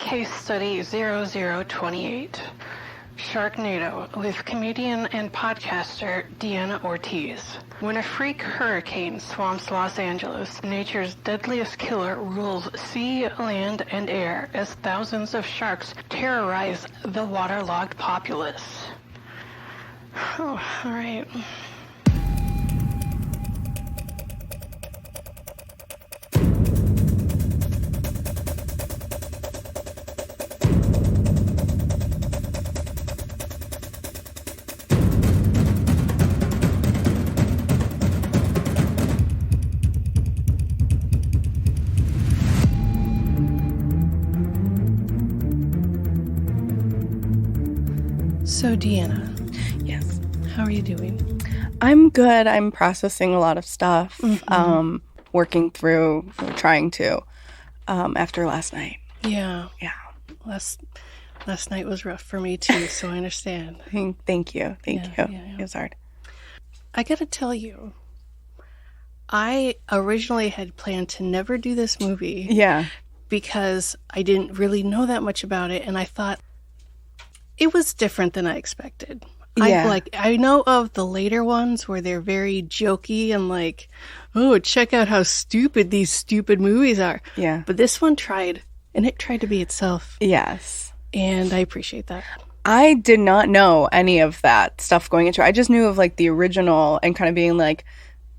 Case Study 0028, Sharknado, with comedian and podcaster Deanna Ortiz. When a freak hurricane swamps Los Angeles, nature's deadliest killer rules sea, land, and air as thousands of sharks terrorize the waterlogged populace. Oh, all right. So, Deanna. Yes. How are you doing? I'm good. I'm processing a lot of stuff, working through, trying to, after last night. Yeah. Yeah. Last night was rough for me, too, so I understand. Thank you. Thank you. Yeah. It was hard. I gotta tell you, I originally had planned to never do this movie. Yeah. Because I didn't really know that much about it, and I thought it was different than I expected. Yeah. I know of the later ones where they're very jokey and like, oh, check out how stupid these stupid movies are. Yeah. But this one tried, and it tried to be itself. Yes. And I appreciate that. I did not know any of that stuff going into it. I just knew of like the original and kind of being like,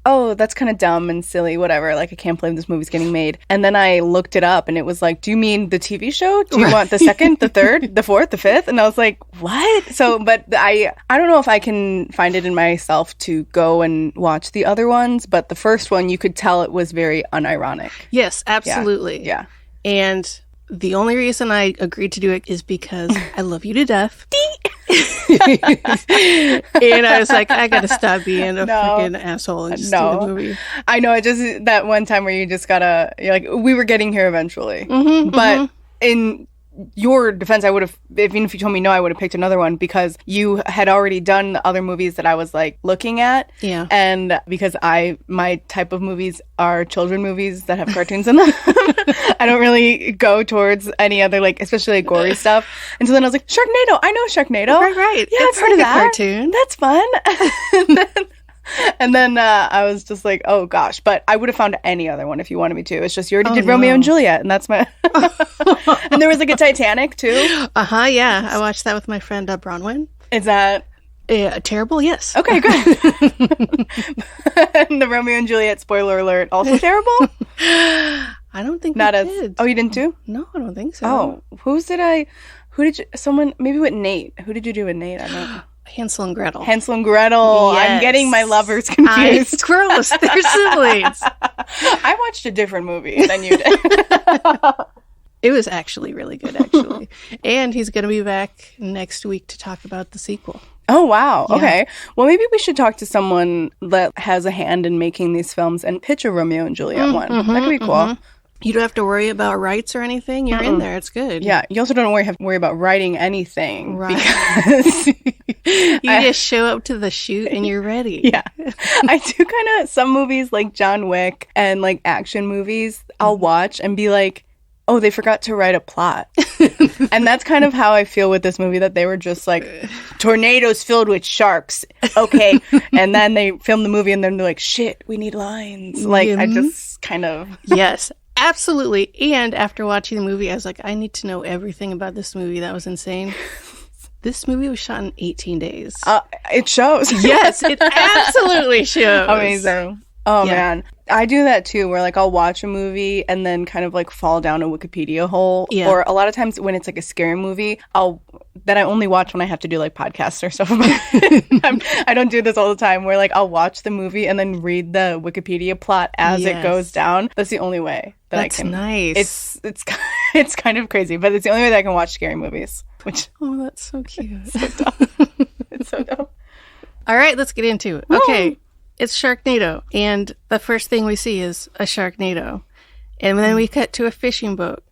oh, that's kind of dumb and silly, whatever. Like, I can't believe this movie's getting made. And then I looked it up and it was like, do you mean the TV show? Do you want the second, the third, the fourth, the fifth? And I was like, what? So, but I don't know if I can find it in myself to go and watch the other ones. But the first one, you could tell it was very unironic. Yes, absolutely. Yeah. And the only reason I agreed to do it is because I love you to death. And I was like, I gotta stop being a freaking asshole and just do the movie. I know, it just that one time where you're like, we were getting here eventually. But in your defense, I would have, even if you told me no, I would have picked another one because you had already done the other movies that I was like looking at. Yeah. And because my type of movies are children movies that have cartoons in them. I don't really go towards any other, like, especially like gory stuff. And so then I was like, Sharknado. I know Sharknado. Right. Yeah, It's I've heard of like that. a cartoon. That's fun. And then I was just like, oh gosh, but I would have found any other one if you wanted me to. It's just you already did Romeo and Juliet, and that's my. And there was like a Titanic too. Yeah. I watched that with my friend Bronwyn. Is that terrible? Yes. okay? Good. And the Romeo and Juliet, spoiler alert, also terrible. I don't think Not we as. did. Oh, you didn't do? No, I don't think so. Oh, who did you? Someone maybe with Nate. Who did you do with Nate? I don't know. Hansel and Gretel. Hansel and Gretel. Yes. I'm getting my lovers confused. It's gross. They're siblings. I watched a different movie than you did. It was actually really good, actually. And he's going to be back next week to talk about the sequel. Oh, wow. Yeah. Okay. Well, maybe we should talk to someone that has a hand in making these films and pitch a Romeo and Juliet one. That could be cool. You don't have to worry about rights or anything. You're in there. It's good. Yeah. You also don't have to worry about writing anything. Right. Because You just show up to the shoot and you're ready. Yeah. I do kind of, some movies like John Wick and like action movies, I'll watch and be like, oh, they forgot to write a plot. And that's kind of how I feel with this movie, that they were just like, tornadoes filled with sharks. Okay. And then they film the movie and then they're like, shit, we need lines. Like, I just kind of... Yes, absolutely. And after watching the movie, I was like, I need to know everything about this movie. That was insane. This movie was shot in 18 days. It shows. Yes, it absolutely shows. Amazing. Oh, yeah. Man. I do that too, where like I'll watch a movie and then kind of like fall down a Wikipedia hole. Yeah. Or a lot of times when it's like a scary movie, that I only watch when I have to do like podcasts or stuff about it. I don't do this all the time, where like I'll watch the movie and then read the Wikipedia plot as it goes down. That's the only way that I can. That's nice. It's kind of crazy, but it's the only way that I can watch scary movies. Which that's so cute. so dumb. It's so dumb. All right, let's get into it. Okay. It's Sharknado, and the first thing we see is a Sharknado. And then we cut to a fishing boat.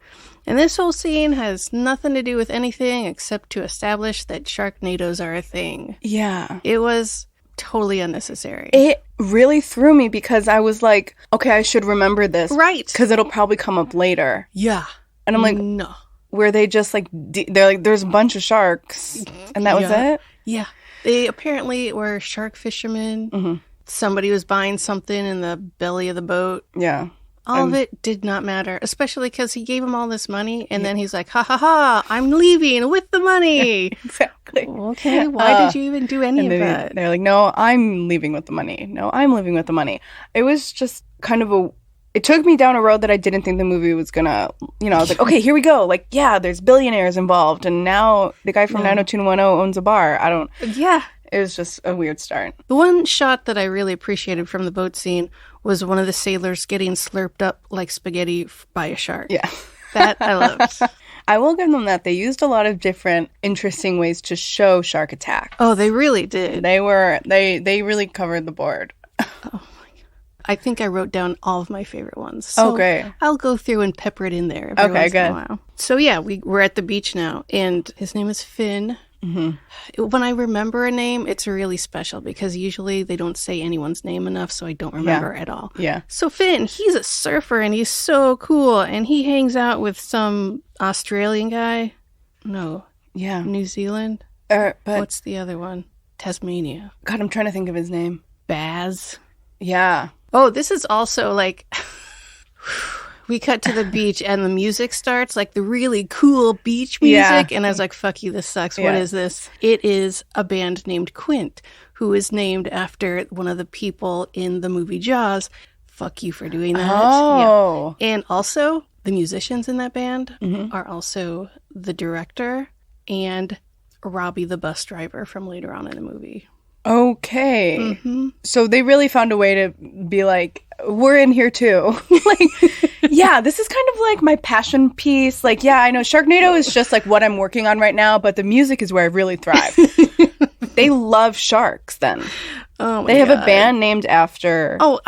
And this whole scene has nothing to do with anything except to establish that Sharknadoes are a thing. Yeah. It was totally unnecessary. It really threw me because I was like, okay, I should remember this. Right. Because it'll probably come up later. Yeah. And I'm like, no. where they just like they're like there's a bunch of sharks and that was it? Yeah. They apparently were shark fishermen. Mm-hmm. Somebody was buying something in the belly of the boat. Yeah. All of it did not matter, especially because he gave him all this money, and then he's like, ha, ha, ha, I'm leaving with the money. Exactly. Okay, why did you even do any of that? They're like, no, I'm leaving with the money. No, I'm leaving with the money. It was just kind of it took me down a road that I didn't think the movie was gonna, I was like, okay, here we go. Like, yeah, there's billionaires involved, and now the guy from 90210 owns a bar. Yeah. It was just a weird start. The one shot that I really appreciated from the boat scene was one of the sailors getting slurped up like spaghetti by a shark. Yeah. That I loved. I will give them that. They used a lot of different interesting ways to show shark attacks. Oh, they really did. They really covered the board. Oh my God. I think I wrote down all of my favorite ones. So great. I'll go through and pepper it in there every once good. in a while. So yeah, we're at the beach now, and his name is Finn. Mm-hmm. When I remember a name, it's really special because usually they don't say anyone's name enough, so I don't remember at all. Yeah. So Finn, he's a surfer and he's so cool, and he hangs out with some Australian guy. No. Yeah. New Zealand. But what's the other one? Tasmania. God, I'm trying to think of his name. Baz. Yeah. Oh, this is also like. We cut to the beach and the music starts, like the really cool beach music. And I was like, fuck you, this sucks. What is this? It is a band named Quint, who is named after one of the people in the movie Jaws. Fuck you for doing that. Oh. Yeah. And also, the musicians in that band are also the director and Robbie the bus driver from later on in the movie. Okay. Mm-hmm. So they really found a way to be like, we're in here too. Like, yeah, this is kind of like my passion piece. Like, yeah, I know Sharknado is just like what I'm working on right now, but the music is where I really thrive. They love sharks then. Oh my They have God. a band named after... Oh,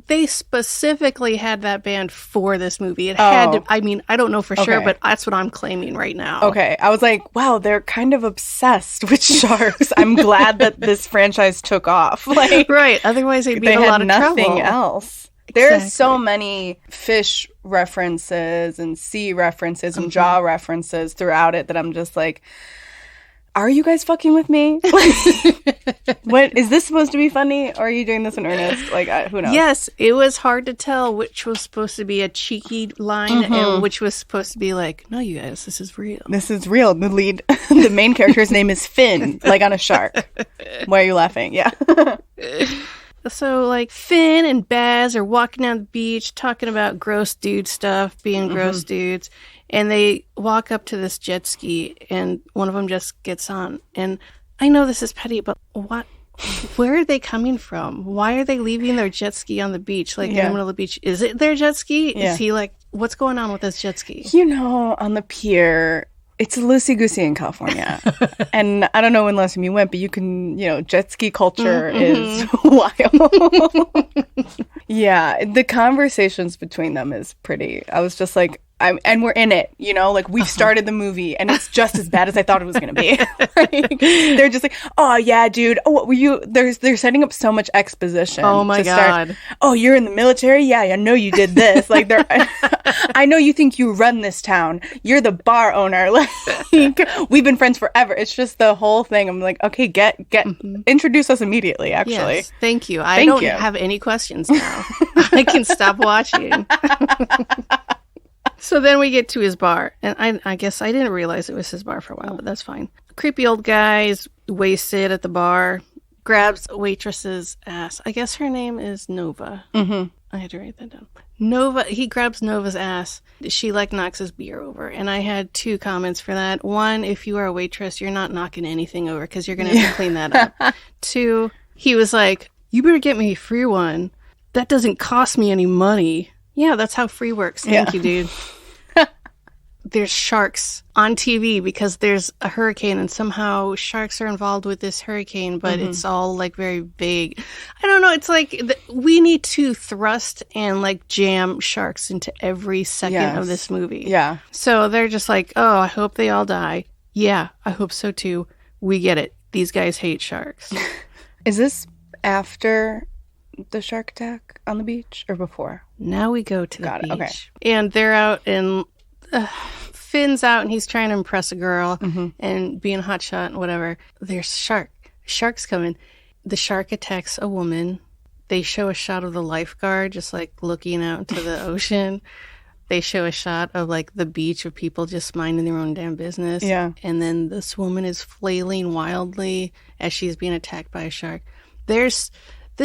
they specifically had that band for this movie. It had to, I mean, I don't know for sure, but that's what I'm claiming right now. Okay. I was like, wow, they're kind of obsessed with sharks. I'm glad that this franchise took off. Like, right. Otherwise, they'd be in a lot of trouble. They had nothing else. There are so many fish references and sea references and jaw references throughout it that I'm just like... Are you guys fucking with me? What is this supposed to be funny, or are you doing this in earnest? Like, who knows? Yes, it was hard to tell which was supposed to be a cheeky line and which was supposed to be like, no, you guys, this is real. This is real. The main character's name is Finn, like on a shark. Why are you laughing? Yeah. So, like, Finn and Baz are walking down the beach talking about gross dude stuff, being gross dudes. And they walk up to this jet ski, and one of them just gets on. And I know this is petty, but where are they coming from? Why are they leaving their jet ski on the beach, like in the middle of the beach? Is it their jet ski? Yeah. Is he like, what's going on with this jet ski? On the pier, it's loosey-goosey in California. And I don't know when last time you went, but you can, jet ski culture is wild. Yeah, the conversations between them is pretty. I was just like, and we're in it, like we've started the movie and it's just as bad as I thought it was going to be. Like, they're just like, oh yeah, dude. Oh, what were you? They're setting up so much exposition. Oh my God. Oh, you're in the military? Yeah, I know you did this. Like, I know you think you run this town. You're the bar owner. Like, we've been friends forever. It's just the whole thing. I'm like, okay, introduce us immedially. Actually, yes, thank you. I don't have any questions now. I can stop watching. So then we get to his bar, and I guess I didn't realize it was his bar for a while, but that's fine. Creepy old guy is wasted at the bar, grabs a waitress's ass. I guess her name is Nova. Mm-hmm. I had to write that down. Nova, he grabs Nova's ass. She knocks his beer over, and I had 2 comments for that. 1, if you are a waitress, you're not knocking anything over because you're going to have to clean that up. 2, he was like, you better get me a free one. That doesn't cost me any money. Yeah, that's how free works. Thank you, dude. There's sharks on TV because there's a hurricane and somehow sharks are involved with this hurricane, but it's all very vague. I don't know. It's like we need to thrust and jam sharks into every second of this movie. Yeah. So they're just like, oh, I hope they all die. Yeah, I hope so too. We get it. These guys hate sharks. Is this after the shark attack on the beach or before? Now we go to the beach. Okay. And they're out and... Finn's out and he's trying to impress a girl and being a hotshot and whatever. There's a shark. Shark's coming. The shark attacks a woman. They show a shot of the lifeguard just like looking out into the ocean. They show a shot of like the beach of people just minding their own damn business. Yeah. And then this woman is flailing wildly as she's being attacked by a shark. This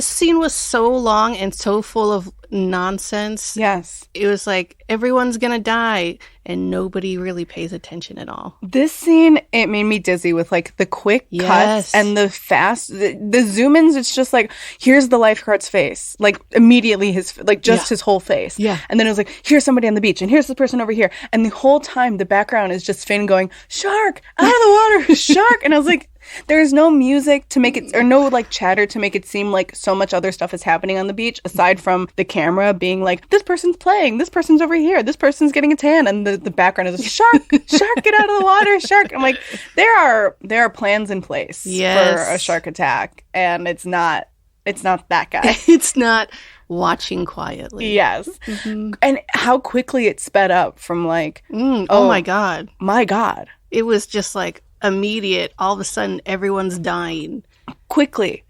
scene was so long and so full of nonsense. Yes. It was like, everyone's going to die, and nobody really pays attention at all. This scene, it made me dizzy with, like, the quick cuts and the fast, the zoom-ins, it's just like, here's the lifeguard's face. Like, immediately his whole face. Yeah. And then it was like, here's somebody on the beach, and here's the person over here. And the whole time, the background is just Finn going, shark, out of the water, shark. And I was like, there's no music to make it, or no like chatter to make it seem like so much other stuff is happening on the beach aside from the camera being like, this person's playing, this person's over here, this person's getting a tan, and the background is shark, shark, get out of the water, shark. I'm like, there are plans in place for a shark attack, and it's not that guy. It's not watching quietly. Yes. And how quickly it sped up from like, oh my God. My God. It was just like immediate. All of a sudden, everyone's dying. Quickly.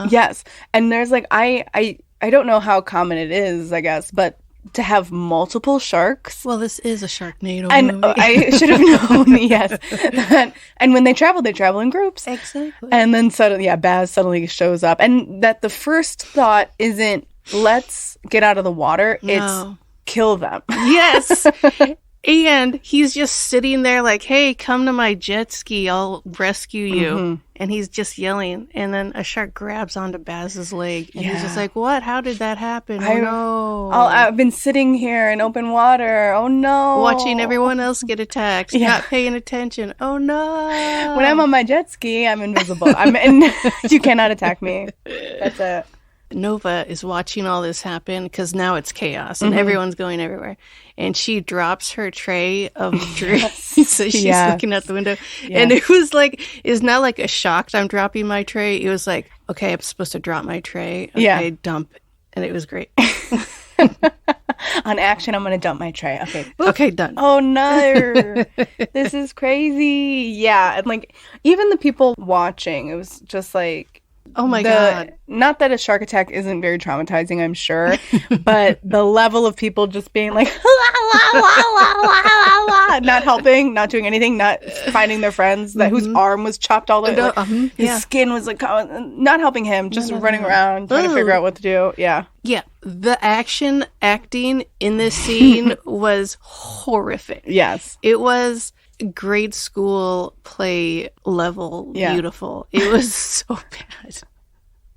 Yes. And there's like, I don't know how common it is, I guess, but to have multiple sharks. Well, this is a Sharknado and movie. I should have known, yes. And when they travel in groups. Exactly. And then suddenly, Baz suddenly shows up. And that the first thought isn't, let's get out of the water. No. It's kill them. Yes. And he's just sitting there like, hey, come to my jet ski. I'll rescue you. And he's just yelling. And then a shark grabs onto Baz's leg. And he's just like, what? How did that happen? Oh, no. I've been sitting here in open water. Oh, no. Watching everyone else get attacked. Not paying attention. Oh, no. When I'm on my jet ski, I'm invisible. You cannot attack me. That's it. Nova is watching all this happen because now it's chaos and everyone's going everywhere. And she drops her tray of drinks. So she's looking out the window. And it was like, it's not like a shocked I'm dropping my tray. It was like, okay, I'm supposed to drop my tray. Okay, dump. And it was great. On action, I'm going to dump my tray. Okay. Boop. Okay, done. Oh, no. This is crazy. Yeah. And like, even the people watching, it was just like, oh my God. Not that a shark attack isn't very traumatizing, I'm sure, but the level of people just being like, la, la, la, la, la, la, la, not helping, not doing anything, not finding their friends, whose arm was chopped all the way. His skin was like, not helping him, just running around, trying to figure out what to do. Yeah. Yeah. The acting in this scene was horrific. Yes. It was grade school play level beautiful. It was so bad.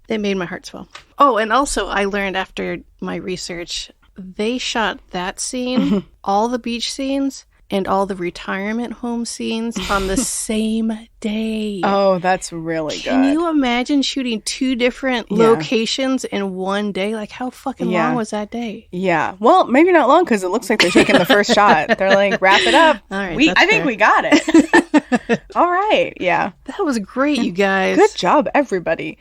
It made my heart swell. Oh, and also I learned after my research, they shot that scene, all the beach scenes, and all the retirement home scenes on the same day. Oh, that's really good. Can you imagine shooting 2 different locations in one day? Like, how fucking long was that day? Yeah. Well, maybe not long because it looks like they're taking the first shot. They're like, wrap it up. All right, I think we got it. All right. Yeah. That was great, you guys. Good job, everybody.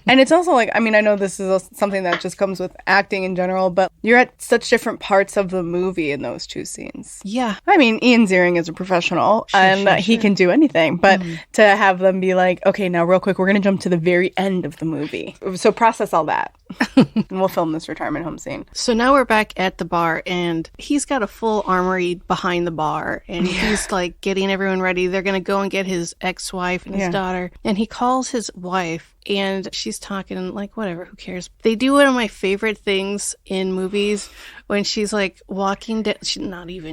And it's also like, I mean, I know this is something that just comes with acting in general, but you're at such different parts of the movie in those 2 scenes. Yeah. I mean, Ian Ziering is a professional and he can do anything, but to have them be like, okay, now real quick, we're going to jump to the very end of the movie. So process all that and we'll film this retirement home scene. So now we're back at the bar and he's got a full armory behind the bar and he's like getting everyone ready. They're going to go and get his ex-wife and his daughter. And he calls his wife and she's talking like, whatever, who cares? They do one of my favorite things in movies when she's like walking down,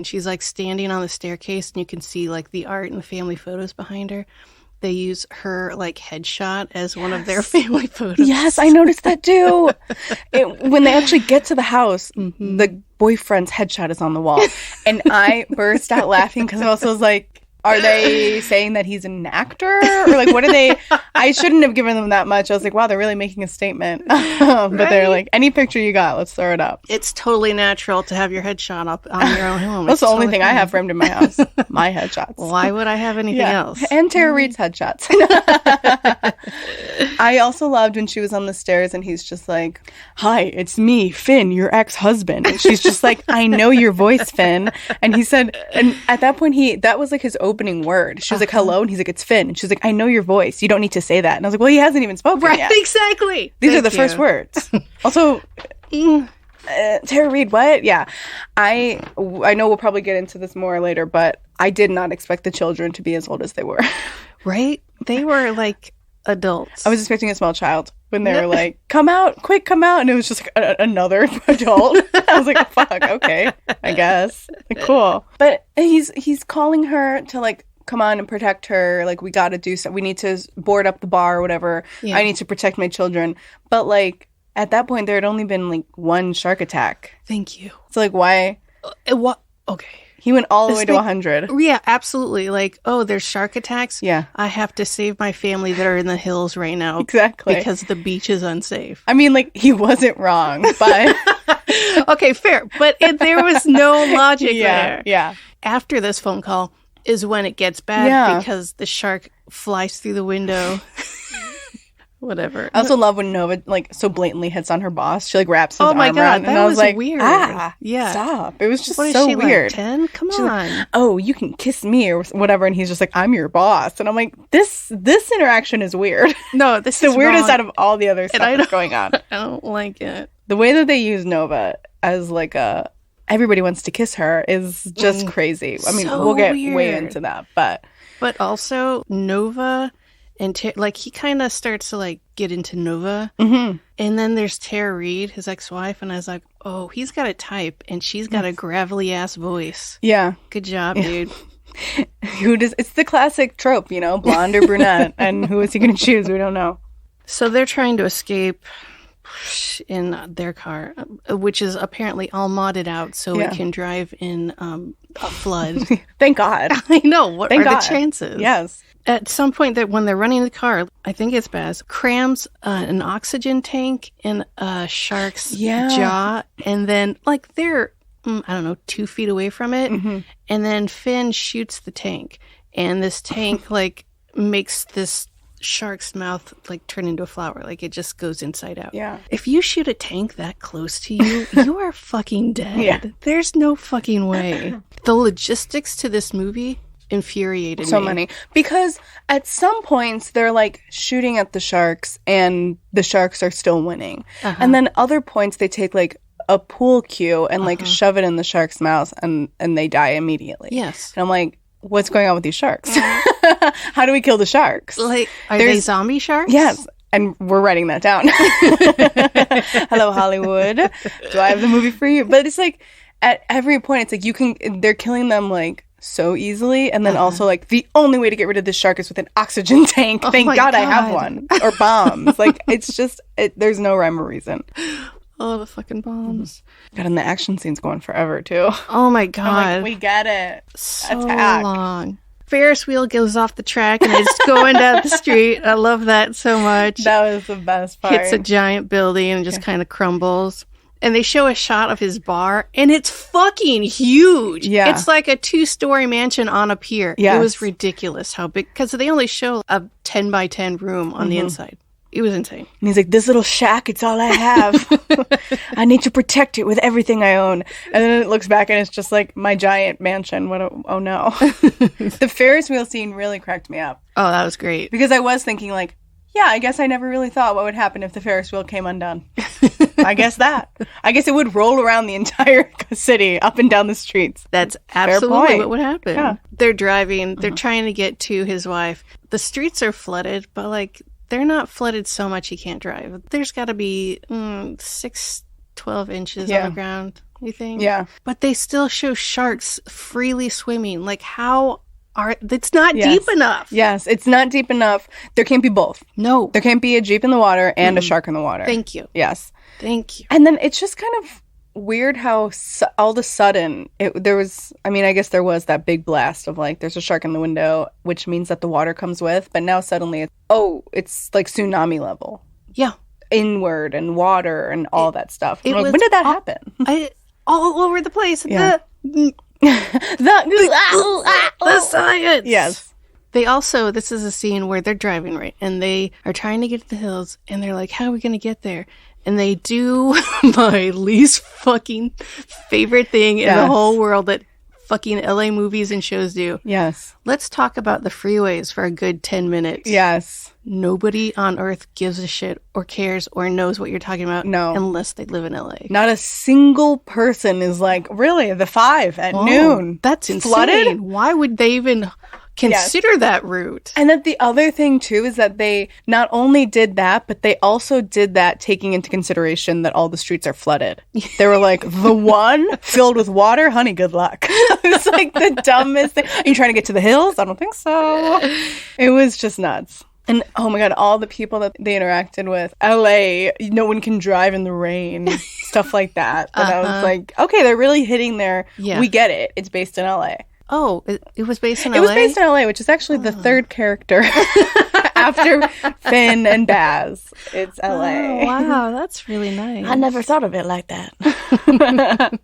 she's like standing on the staircase and you can see like the art and the family photos behind her. They use her like headshot as one of their family photos. Yes, I noticed that too. When they actually get to the house, the boyfriend's headshot is on the wall. And I burst out laughing because I also was like, are they saying that he's an actor? Or like, what are they? I shouldn't have given them that much. I was like, wow, they're really making a statement. But they're like, any picture you got, let's throw it up. It's totally natural to have your headshot up on your own home. That's the only thing I have framed in my house. My headshots. Why would I have anything else? And Tara Reid's headshots. I also loved when she was on the stairs and he's just like, hi, it's me, Finn, your ex-husband. And she's just like, I know your voice, Finn. And he said, and at that point, that was like his opening word. She was like, hello. And he's like, it's Finn. And she's like, I know your voice. You don't need to say that. And I was like, well, he hasn't even spoken Right, yet. exactly. These are the first words. Also, Tara Reid, what? Yeah. I know we'll probably get into this more later, but I did not expect the children to be as old as they were. Right? They were like adults. I was expecting a small child when they were like, come out, quick, come out. And it was just like another adult. I was like, fuck, okay, I guess. Like, cool. But he's calling her to like, come on and protect her. Like, we got to do something. We need to board up the bar or whatever. Yeah. I need to protect my children. But like, at that point, there had only been like one shark attack. Thank you. So like, why? What? Okay. He went all the way to 100. Yeah, absolutely. Like, oh, there's shark attacks? Yeah. I have to save my family that are in the hills right now. Exactly. Because the beach is unsafe. I mean, like, he wasn't wrong, but... Okay, fair. But there was no logic there. Yeah. After this phone call is when it gets bad because the shark flies through the window. Whatever. I also love when Nova like so blatantly hits on her boss. She like wraps his arm around, that and I was like, weird. Yeah, stop. It was just what is so she, weird. Like 10? Come on. Like, oh, you can kiss me or whatever, and he's just like, I'm your boss, and I'm like, this interaction is weird. No, this is the weirdest wrong. out of all the other stuff that's going on. I don't like it. The way that they use Nova as like everybody wants to kiss her is just crazy. I mean, we'll get way into that, but also Nova. And like he kind of starts to like get into Nova, and then there's Tara Reid, his ex-wife, and I was like, oh, he's got a type, and she's got a gravelly ass voice. Yeah, good job, dude. It's the classic trope, you know, blonde or brunette, and who is he going to choose? We don't know. So they're trying to escape in their car, which is apparently all modded out so it can drive in a flood. Thank God. I know. What are the chances? Yes. At some point, that when they're running the car, I think it's Baz, crams an oxygen tank in a shark's jaw, and then like they're, I don't know, 2 feet away from it, and then Finn shoots the tank, and this tank like makes this shark's mouth like turn into a flower, like it just goes inside out. Yeah. If you shoot a tank that close to you, you are fucking dead. Yeah. There's no fucking way. The logistics to this movie infuriated so me. Many, because at some points they're like shooting at the sharks and the sharks are still winning, and then other points they take like a pool cue and like shove it in the shark's mouth and they die immediately. Yes. And I'm like, what's going on with these sharks? How do we kill the sharks? Like, are they zombie sharks? Yes. And we're writing that down. Hello, Hollywood. Do I have the movie for you? But it's like at every point, it's like they're killing them like so easily, and then also like the only way to get rid of this shark is with an oxygen tank. Thank God I have one. Or bombs. Like it's just there's no rhyme or reason. Oh, the fucking bombs. God, and the action scene's going forever too. Oh my God. I'm like, we get it. So long. Ferris wheel goes off the track and it's going down the street. I love that so much. That was the best part. Hits a giant building and just kind of crumbles. And they show a shot of his bar, and it's fucking huge. Yeah. It's like a 2-story mansion on a pier. Yes. It was ridiculous how big, because they only show a 10 by 10 room on the inside. It was insane. And he's like, this little shack, it's all I have. I need to protect it with everything I own. And then it looks back and it's just like my giant mansion. Oh no. The Ferris wheel scene really cracked me up. Oh, that was great. Because I was thinking like, yeah, I guess I never really thought what would happen if the Ferris wheel came undone. I guess it would roll around the entire city, up and down the streets. That's absolutely what would happen. Yeah. They're driving. They're trying to get to his wife. The streets are flooded, but like they're not flooded so much he can't drive. There's got to be 12 inches on the ground, you think? Yeah. But they still show sharks freely swimming. Like it's not deep enough. Yes, it's not deep enough. There can't be both. No. There can't be a Jeep in the water and a shark in the water. Thank you. Yes. Thank you. And then it's just kind of weird how all of a sudden there was, I mean, I guess there was that big blast of like, there's a shark in the window, which means that the water comes with. But now suddenly, it's like tsunami level. Yeah. Inward and water and all that stuff. When did that happen? All over the place. Yeah. The science. Yes. They also, this is a scene where they're driving, right? And they are trying to get to the hills, and they're like, how are we going to get there? And they do my least fucking favorite thing in the whole world that fucking LA movies and shows do. Yes. Let's talk about the freeways for a good 10 minutes. Yes. Nobody on earth gives a shit or cares or knows what you're talking about. No. Unless they live in LA. Not a single person is like, really, the 5 at noon? That's insane. Flooded? Why would they even consider that route? And then the other thing, too, is that they not only did that, but they also did that taking into consideration that all the streets are flooded. They were like, the one filled with water? Honey, good luck. It's like the dumbest thing. Are you trying to get to the hills? I don't think so. It was just nuts. And oh my God, all the people that they interacted with. LA, no one can drive in the rain. Stuff like that. And I was like, okay, they're really hitting there. Yeah. We get it. It's based in LA. Oh, it was based in LA? It was based in LA, which is actually the third character after Finn and Baz. It's LA. Oh, wow, that's really nice. I never thought of it like that.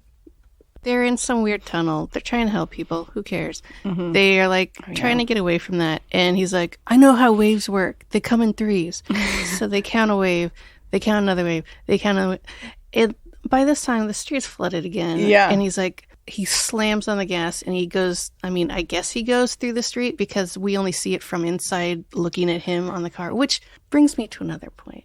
They're in some weird tunnel. They're trying to help people. Who cares? Mm-hmm. They are like trying to get away from that. And he's like, I know how waves work. They come in threes. So they count a wave. They count another wave. They count another wave. By this time, the street's flooded again. Yeah. And he's like, he slams on the gas and he goes, I guess he goes through the street because we only see it from inside looking at him on the car, which brings me to another point.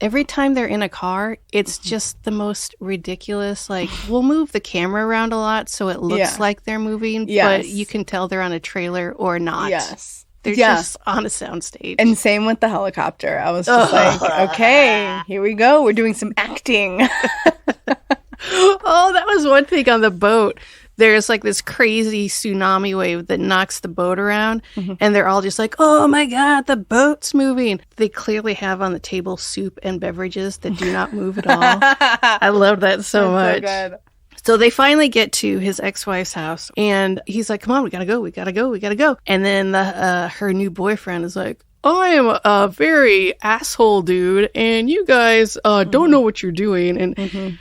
Every time they're in a car, it's just the most ridiculous, like, we'll move the camera around a lot so it looks like they're moving, but you can tell they're on a trailer or not. Yes. They're just on a soundstage. And same with the helicopter. I was just like, okay, here we go. We're doing some acting. Oh, that was one thing on the boat. There's like this crazy tsunami wave that knocks the boat around, and they're all just like, oh my God, the boat's moving. They clearly have on the table soup and beverages that do not move at all. I love that so much. So good. So they finally get to his ex-wife's house, and he's like, come on, we gotta go. And then her new boyfriend is like, I'm a very asshole dude, and you guys don't know what you're doing. And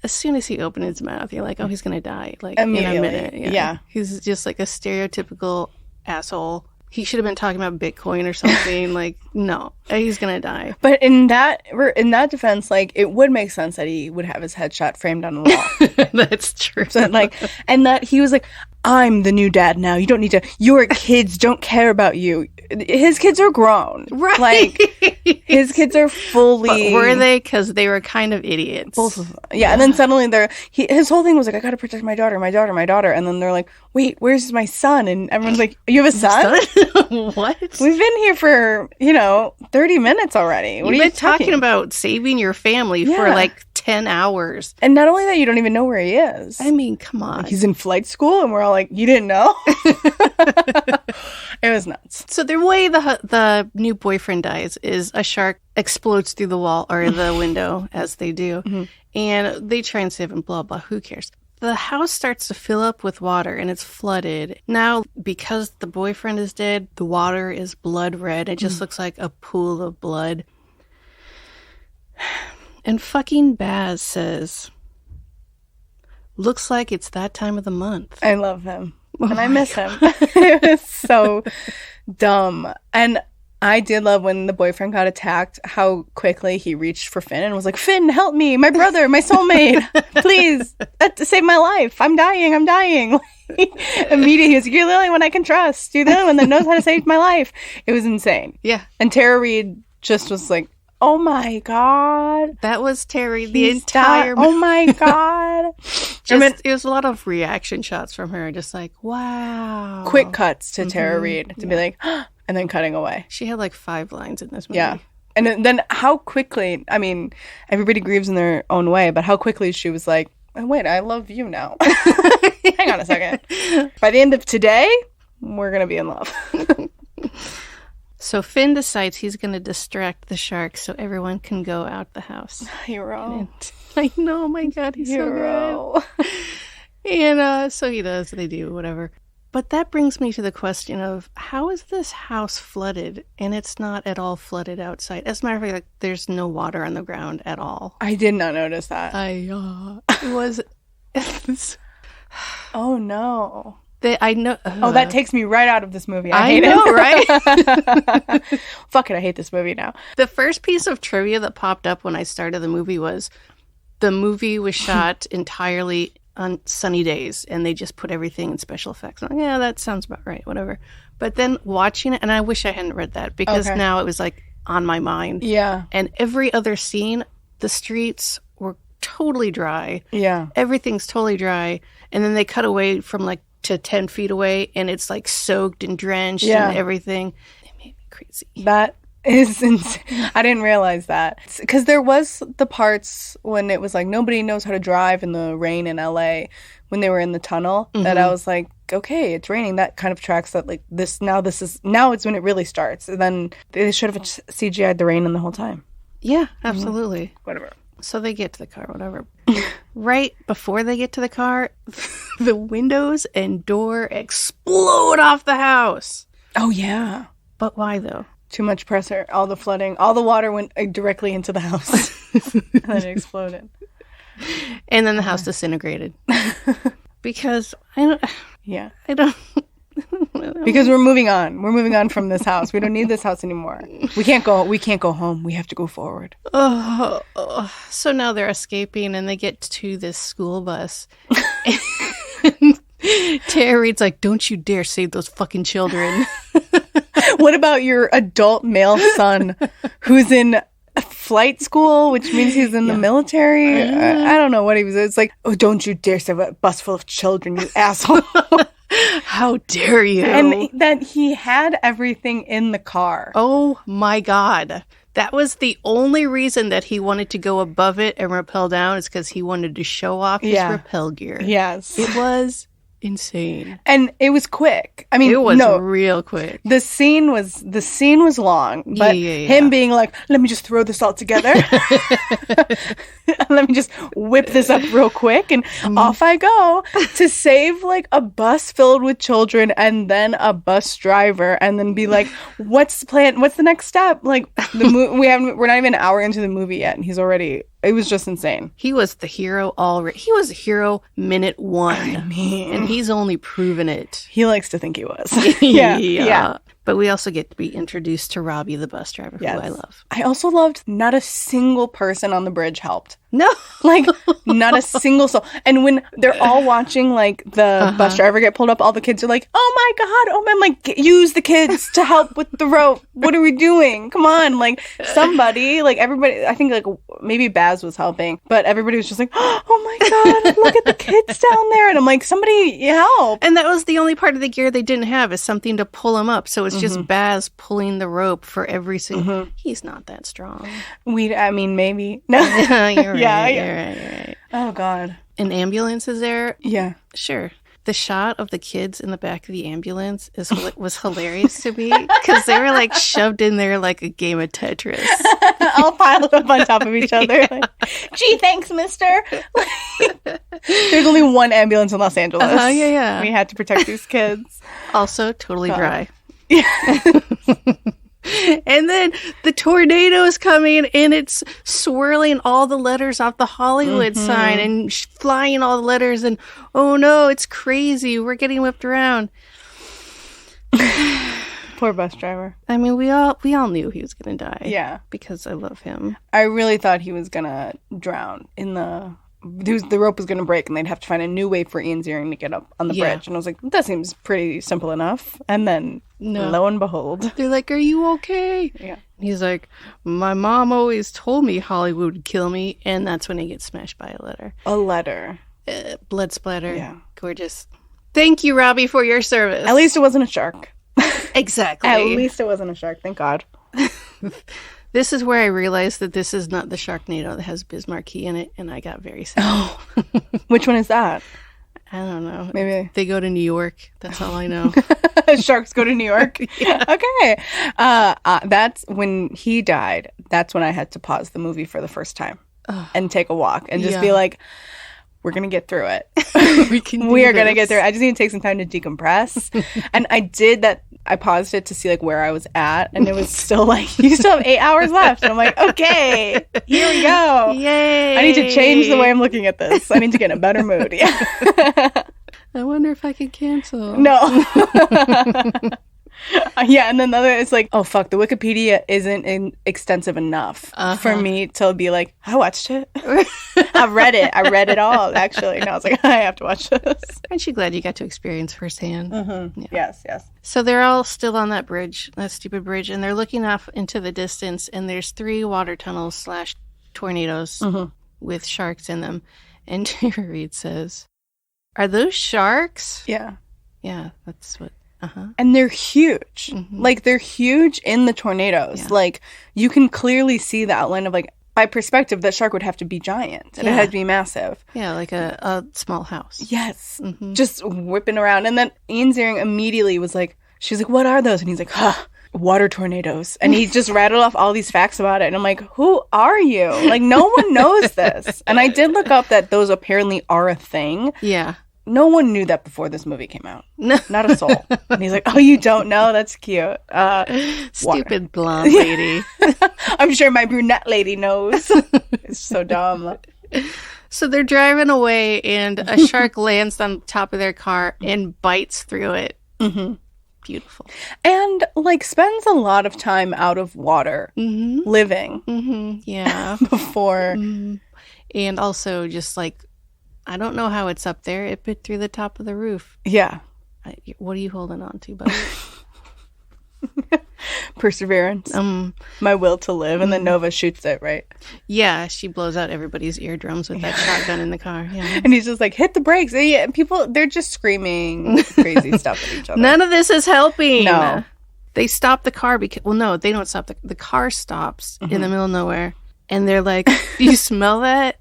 as soon as he opened his mouth, you're like, oh, he's going to die. Like, in a minute. Yeah. He's just like a stereotypical asshole. He should have been talking about Bitcoin or something. Like, no, he's going to die. But in that defense, like, it would make sense that he would have his headshot framed on the wall. That's true. So, like, and that he was like, I'm the new dad now. You don't need to. Your kids don't care about you. His kids are grown. Right. Like, his kids are fully... But were they? Because they were kind of idiots. Both of them. Yeah, and then suddenly his whole thing was like, I got to protect my daughter. And then they're like, wait, where's my son? And everyone's like, you have a son? What? We've been here for, 30 minutes already. What You've are you been talking about saving your family for like 10 hours. And not only that, you don't even know where he is. I mean, come on. He's in flight school, and we're all like, you didn't know? It was nuts. So the way the new boyfriend dies is a shark explodes through the wall or the window, as they do. And they try and save him, blah, blah. Who cares? The house starts to fill up with water, and it's flooded. Now, because the boyfriend is dead, the water is blood red. It just looks like a pool of blood. And fucking Baz says, looks like it's that time of the month. I love him. And I miss him. It was so dumb. And I did love when the boyfriend got attacked, how quickly he reached for Finn and was like, Finn, help me, my brother, my soulmate, please, save my life. I'm dying. Immediately, he was like, you're the only one I can trust. You're the only one that knows how to save my life. It was insane. Yeah. And Tara Reid just was like, oh my God. That was Terry the entire Oh my God. It was a lot of reaction shots from her, just like, wow. Quick cuts to Tara Reid to be like, and then cutting away. She had like 5 lines in this movie. Yeah. And then how quickly, I mean, everybody grieves in their own way, but how quickly she was like, oh, wait, I love you now. Hang on a second. By the end of today, we're going to be in love. So Finn decides he's going to distract the shark so everyone can go out the house. Hero. I know, oh my God, he's so good. And so he does, they do, whatever. But that brings me to the question of, how is this house flooded and it's not at all flooded outside? As a matter of fact, like, there's no water on the ground at all. I did not notice that. It was... Oh, no. I know. Oh, that takes me right out of this movie. I hate know, it. right? Fuck it, I hate this movie now. The first piece of trivia that popped up when I started the movie was the movie was shot entirely on sunny days, and they just put everything in special effects. I'm like, yeah, that sounds about right, whatever. But then watching it, and I wish I hadn't read that because now it was like on my mind. Yeah. And every other scene, the streets were totally dry. Yeah. Everything's totally dry. And then they cut away from like to 10 feet away, and it's like soaked and drenched and everything. It made me crazy. That is insane. I didn't realize that. Because there was the parts when it was like nobody knows how to drive in the rain in LA when they were in the tunnel that I was like, okay, it's raining. That kind of tracks that like now it's when it really starts. And then they should have CGI'd the rain in the whole time. Yeah, absolutely. Whatever. So they get to the car, whatever. Right before they get to the car, the windows and door explode off the house. Oh, yeah. But why, though? Too much pressure, all the flooding, all the water went directly into the house. And then it exploded. And then the house disintegrated. Because I don't... Because we're moving on. We're moving on from this house. We don't need this house anymore. We can't go home. We have to go forward. Oh. So now they're escaping and they get to this school bus. Tara Reid's like, don't you dare save those fucking children. What about your adult male son who's in flight school, which means he's in the military? I don't know what he was. It's like, oh, don't you dare save a bus full of children, you asshole. How dare you? And that he had everything in the car. Oh my God. That was the only reason that he wanted to go above it and rappel down is because he wanted to show off his rappel gear. Yes. It was insane. And it was quick. I mean, it was real quick. The scene was long, but him being like, let me just throw this all together. Let me just whip this up real quick and off I go to save like a bus filled with children and then a bus driver and then be like, what's the plan? What's the next step? Like we're not even an hour into the movie yet and he's already, it was just insane. He was the hero already. He was a hero minute one. I mean, and he's only proven it. He likes to think he was. Yeah. But we also get to be introduced to Robbie, the bus driver, who I love. I also loved not a single person on the bridge helped. No. Like, not a single soul. And when they're all watching, like, the bus driver get pulled up, all the kids are like, oh my God, oh man, like, use the kids to help with the rope. What are we doing? Come on. Like, somebody, like, everybody, I think, like, maybe Baz was helping, but everybody was just like, oh my God, look at the kids down there. And I'm like, somebody help. And that was the only part of the gear they didn't have is something to pull them up. So it's just Baz pulling the rope for every single. He's not that strong. I mean, maybe. No. You're right. You're right. Oh, God. An ambulance is there? Yeah. Sure. The shot of the kids in the back of the ambulance was hilarious to me because they were like shoved in there like a game of Tetris. All piled up on top of each other. Like, gee, thanks, mister. There's only one ambulance in Los Angeles. Yeah. We had to protect these kids. Also, totally dry. Yeah. And then the tornado is coming and it's swirling all the letters off the Hollywood sign and flying all the letters and oh no, it's crazy. We're getting whipped around. Poor bus driver. I mean, we all knew he was going to die. Yeah. Because I love him. I really thought he was going to drown in the rope was going to break and they'd have to find a new way for Ian Ziering to get up on the bridge. And I was like, that seems pretty simple enough. And then lo and behold. They're like, are you okay? Yeah. He's like, my mom always told me Hollywood would kill me. And that's when he gets smashed by a letter. A letter. Blood splatter. Yeah. Gorgeous. Thank you, Robbie, for your service. At least it wasn't a shark. Exactly. At least it wasn't a shark. Thank God. This is where I realized that this is not the Sharknado that has Biz Markie in it, and I got very sad. Oh. Which one is that? I don't know. Maybe. They go to New York. That's all I know. Sharks go to New York? Yeah. Okay. That's when he died. That's when I had to pause the movie for the first time and take a walk and just be like, we're going to get through it. We are going to get through it. I just need to take some time to decompress. And I did that. I paused it to see like where I was at. And it was still like, you still have 8 hours left. And I'm like, okay, here we go. Yay. I need to change the way I'm looking at this. I need to get in a better mood. Yeah. I wonder if I can cancel. No. Yeah, and then the other is like, oh fuck, the Wikipedia isn't extensive enough for me to be like, I watched it. I read it all, actually. And I was like, I have to watch this. Aren't you glad you got to experience firsthand? Mm-hmm. Yeah. Yes. So they're all still on that bridge, that stupid bridge, and they're looking off into the distance, and there's 3 water tunnels / tornadoes with sharks in them. And Tara Reid says, are those sharks? Yeah. Yeah, that's what. And they're huge. Like, they're huge in the tornadoes. Yeah. Like, you can clearly see the outline of, like, by perspective, that shark would have to be giant. And it had to be massive. Yeah, like a small house. Yes. Just whipping around. And then Ian Ziering immediately was like, she's like, what are those? And he's like, water tornadoes. And he just rattled off all these facts about it. And I'm like, who are you? Like, no one knows this. And I did look up that those apparently are a thing. Yeah. No one knew that before this movie came out. Not a soul. And he's like, oh, you don't know? That's cute. Stupid blonde lady. I'm sure my brunette lady knows. It's so dumb. So they're driving away, and a shark lands on top of their car and bites through it. Beautiful. And, like, spends a lot of time out of water living. Yeah. Before. And also just, like, I don't know how it's up there. It bit through the top of the roof. Yeah. What are you holding on to, buddy? Perseverance. My will to live. And then Nova shoots it, right? Yeah, she blows out everybody's eardrums with that shotgun in the car. Yeah. And he's just like, hit the brakes. Yeah, people, they're just screaming crazy stuff at each other. None of this is helping. No. They stop the car because, well, no, they don't stop. The car stops in the middle of nowhere. And they're like, do you smell that?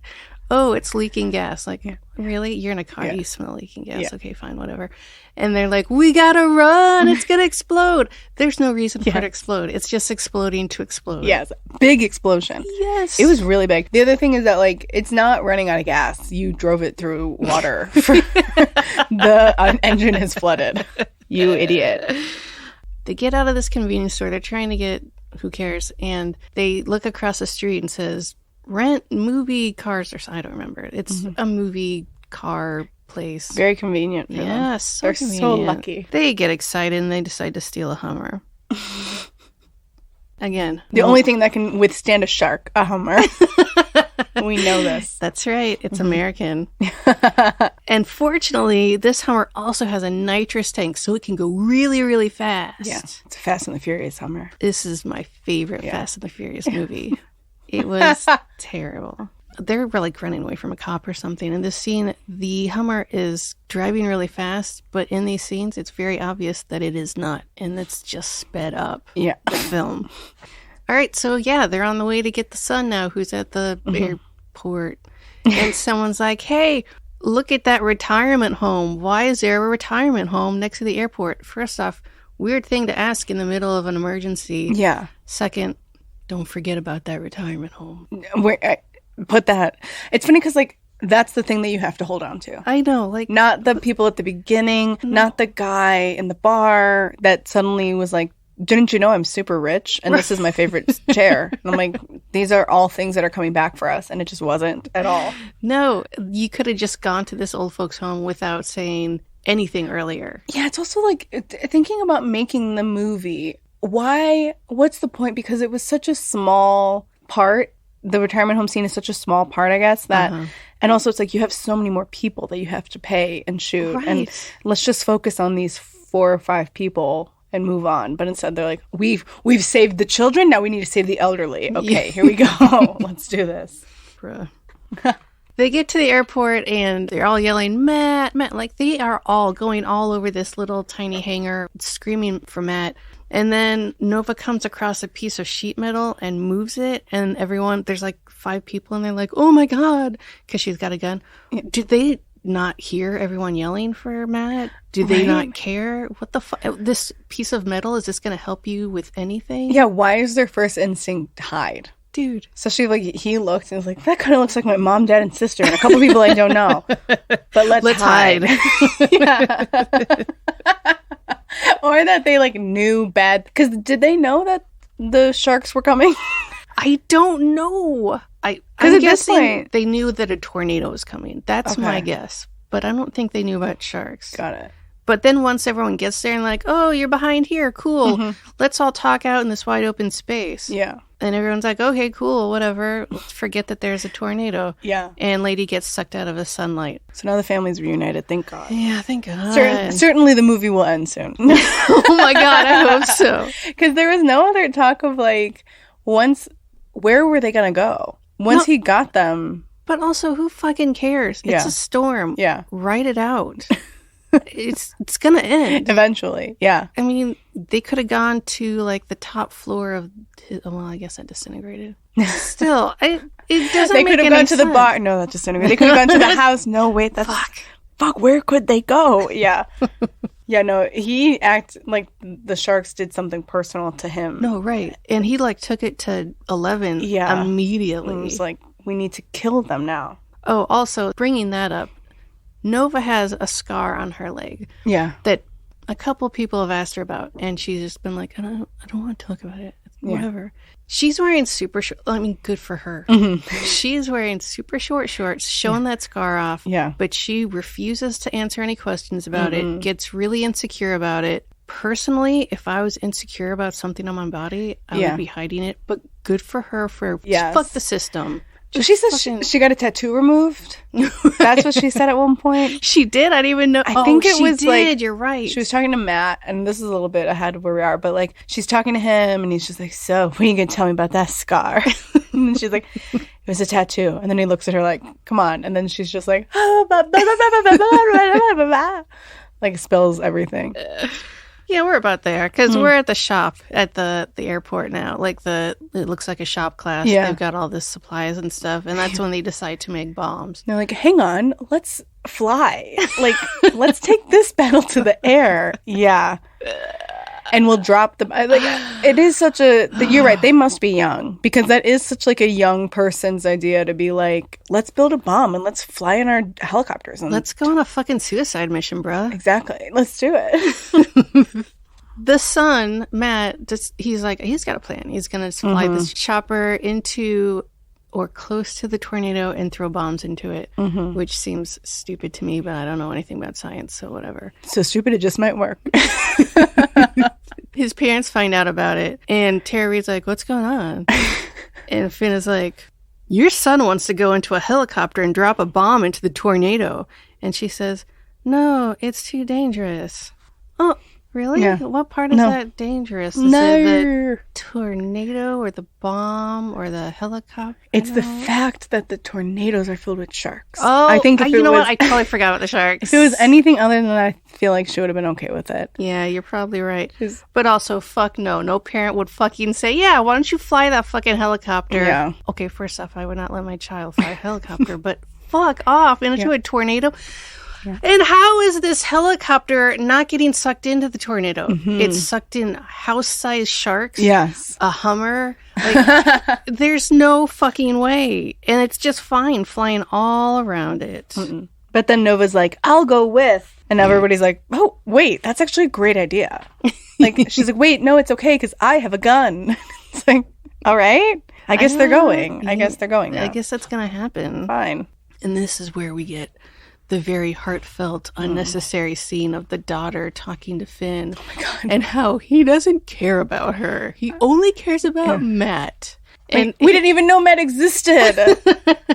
Oh, it's leaking gas. Like, really? You're in a car. You smell leaking gas. Yeah. Okay, fine, whatever. And they're like, we gotta run. It's gonna explode. There's no reason for it to explode. It's just exploding to explode. Yes. Big explosion. Yes. It was really big. The other thing is that, like, it's not running out of gas. You drove it through water. The engine is flooded. You idiot. They get out of this convenience store. They're trying to get, who cares? And they look across the street and says, rent movie cars, or I don't remember. It's a movie car place. Very convenient for them. Yes, so they're convenient. so lucky. They get excited and they decide to steal a Hummer. Again, The only thing that can withstand a shark, a Hummer. We know this. That's right. It's American. And fortunately, this Hummer also has a nitrous tank, so it can go really, really fast. Yeah, it's a Fast and the Furious Hummer. This is my favorite Fast and the Furious movie. It was terrible. They're like running away from a cop or something. In this scene, the Hummer is driving really fast, but in these scenes, it's very obvious that it is not. And it's just sped up the film. All right, so yeah, they're on the way to get the son now, who's at the airport. And someone's like, hey, look at that retirement home. Why is there a retirement home next to the airport? First off, weird thing to ask in the middle of an emergency. Yeah. Second, don't forget about that retirement home. Put that. It's funny because, like, that's the thing that you have to hold on to. I know, like, not the people at the beginning, not the guy in the bar that suddenly was like, didn't you know I'm super rich and this is my favorite chair? And I'm like, these are all things that are coming back for us, and it just wasn't at all. No, you could have just gone to this old folks' home without saying anything earlier. Yeah, it's also like thinking about making the movie. What's the point? Because it was such a small part. The retirement home scene is such a small part, I guess, that and also it's like you have so many more people that you have to pay and shoot. Right. And let's just focus on these 4 or 5 people and move on. But instead they're like, we've saved the children, now we need to save the elderly. Okay, here we go. Let's do this. Bruh. They get to the airport and they're all yelling, Matt, Matt. Like, they are all going all over this little tiny hangar, screaming for Matt. And then Nova comes across a piece of sheet metal and moves it. And everyone, there's like 5 people and they're like, oh my God, because she's got a gun. Did they not hear everyone yelling for Matt? Do they not care? What the fuck? This piece of metal, is this going to help you with anything? Yeah, why is their first instinct hide? Dude. Especially, like, he looked and was like, that kind of looks like my mom, dad, and sister, and a couple people I don't know. But let's hide. Or that they, like, knew bad. Because did they know that the sharks were coming? I don't know. I'm at this guessing point, they knew that a tornado was coming. That's my guess. but I don't think they knew about sharks. Got it. But then once everyone gets there and like, oh, you're behind here, cool. Let's all talk out in this wide open space. Yeah. And everyone's like, okay, cool, whatever. Let's forget that there's a tornado. Yeah. And Lady gets sucked out of the sunlight. So now the family's reunited, thank God. Yeah, thank God. Certainly the movie will end soon. Oh my God, I hope so. Because there was no other talk of like, where were they going to go? Once he got them. But also, who fucking cares? It's a storm. Yeah. Write it out. It's gonna end eventually. Yeah. I mean, they could have gone to like the top floor of. Well, I guess that disintegrated. Still, it doesn't. They could have gone to the bar. No, that disintegrated. They could have gone to the house. No, wait, that's fuck. Where could they go? Yeah. Yeah. No, he acted like the sharks did something personal to him. No, right, and he like took it to 11. Yeah. Immediately. It was like, we need to kill them now. Oh, also bringing that up. Nova has a scar on her leg. Yeah. That a couple people have asked her about, and she's just been like, I don't want to talk about it. Whatever. She's wearing super short. I mean, good for her. She's wearing super short shorts, showing that scar off. Yeah. But she refuses to answer any questions about it, gets really insecure about it. Personally, if I was insecure about something on my body, I would be hiding it. But good for her for fuck the system. She said she got a tattoo removed. That's what she said at one point. She did? I didn't even know. I think it was like... You're right. She was talking to Matt, and this is a little bit ahead of where we are, but like she's talking to him, and he's just like, so what are you going to tell me about that scar? And she's like, it was a tattoo. And then he looks at her like, come on. And then she's just like, like spills everything. Yeah, we're about there because we're at the shop at the airport now. Like it looks like a shop class. Yeah. They've got all this supplies and stuff, and that's when they decide to make bombs. They're like, hang on, let's fly. Like, let's take this battle to the air. Yeah. And we'll drop them. Like, it is such a. You're right. They must be young because that is such like a young person's idea to be like, let's build a bomb and let's fly in our helicopters and let's go on a fucking suicide mission, bro. Exactly. Let's do it. The son, Matt, he's got a plan. He's gonna fly this chopper into or close to the tornado and throw bombs into it, which seems stupid to me, but I don't know anything about science, so whatever. So stupid it just might work. His parents find out about it, and Tara Reid's like, what's going on? And Finn is like, your son wants to go into a helicopter and drop a bomb into the tornado. And she says, no, it's too dangerous. Oh, really? Yeah. What part is that dangerous? Is it the tornado or the bomb or the helicopter? It's the fact that the tornadoes are filled with sharks. Oh, I think you know what? I totally forgot about the sharks. If it was anything other than that, I feel like she would have been okay with it. Yeah, you're probably right. But also, fuck no. No parent would fucking say, yeah, why don't you fly that fucking helicopter? Yeah. Okay, first off, I would not let my child fly a helicopter, but fuck off into a tornado. Yeah. And how is this helicopter not getting sucked into the tornado? It's sucked in house-sized sharks. Yes. A Hummer. Like, there's no fucking way. And it's just fine flying all around it. But then Nova's like, I'll go with. And everybody's like, oh, wait, that's actually a great idea. Like, she's like, wait, no, it's okay because I have a gun. It's like, all right. I guess they're going. I guess they're going now. I guess that's going to happen. Fine. And this is where we get the very heartfelt, unnecessary scene of the daughter talking to Finn. Oh my God. And how he doesn't care about her. He only cares about Matt. And we didn't even know Matt existed.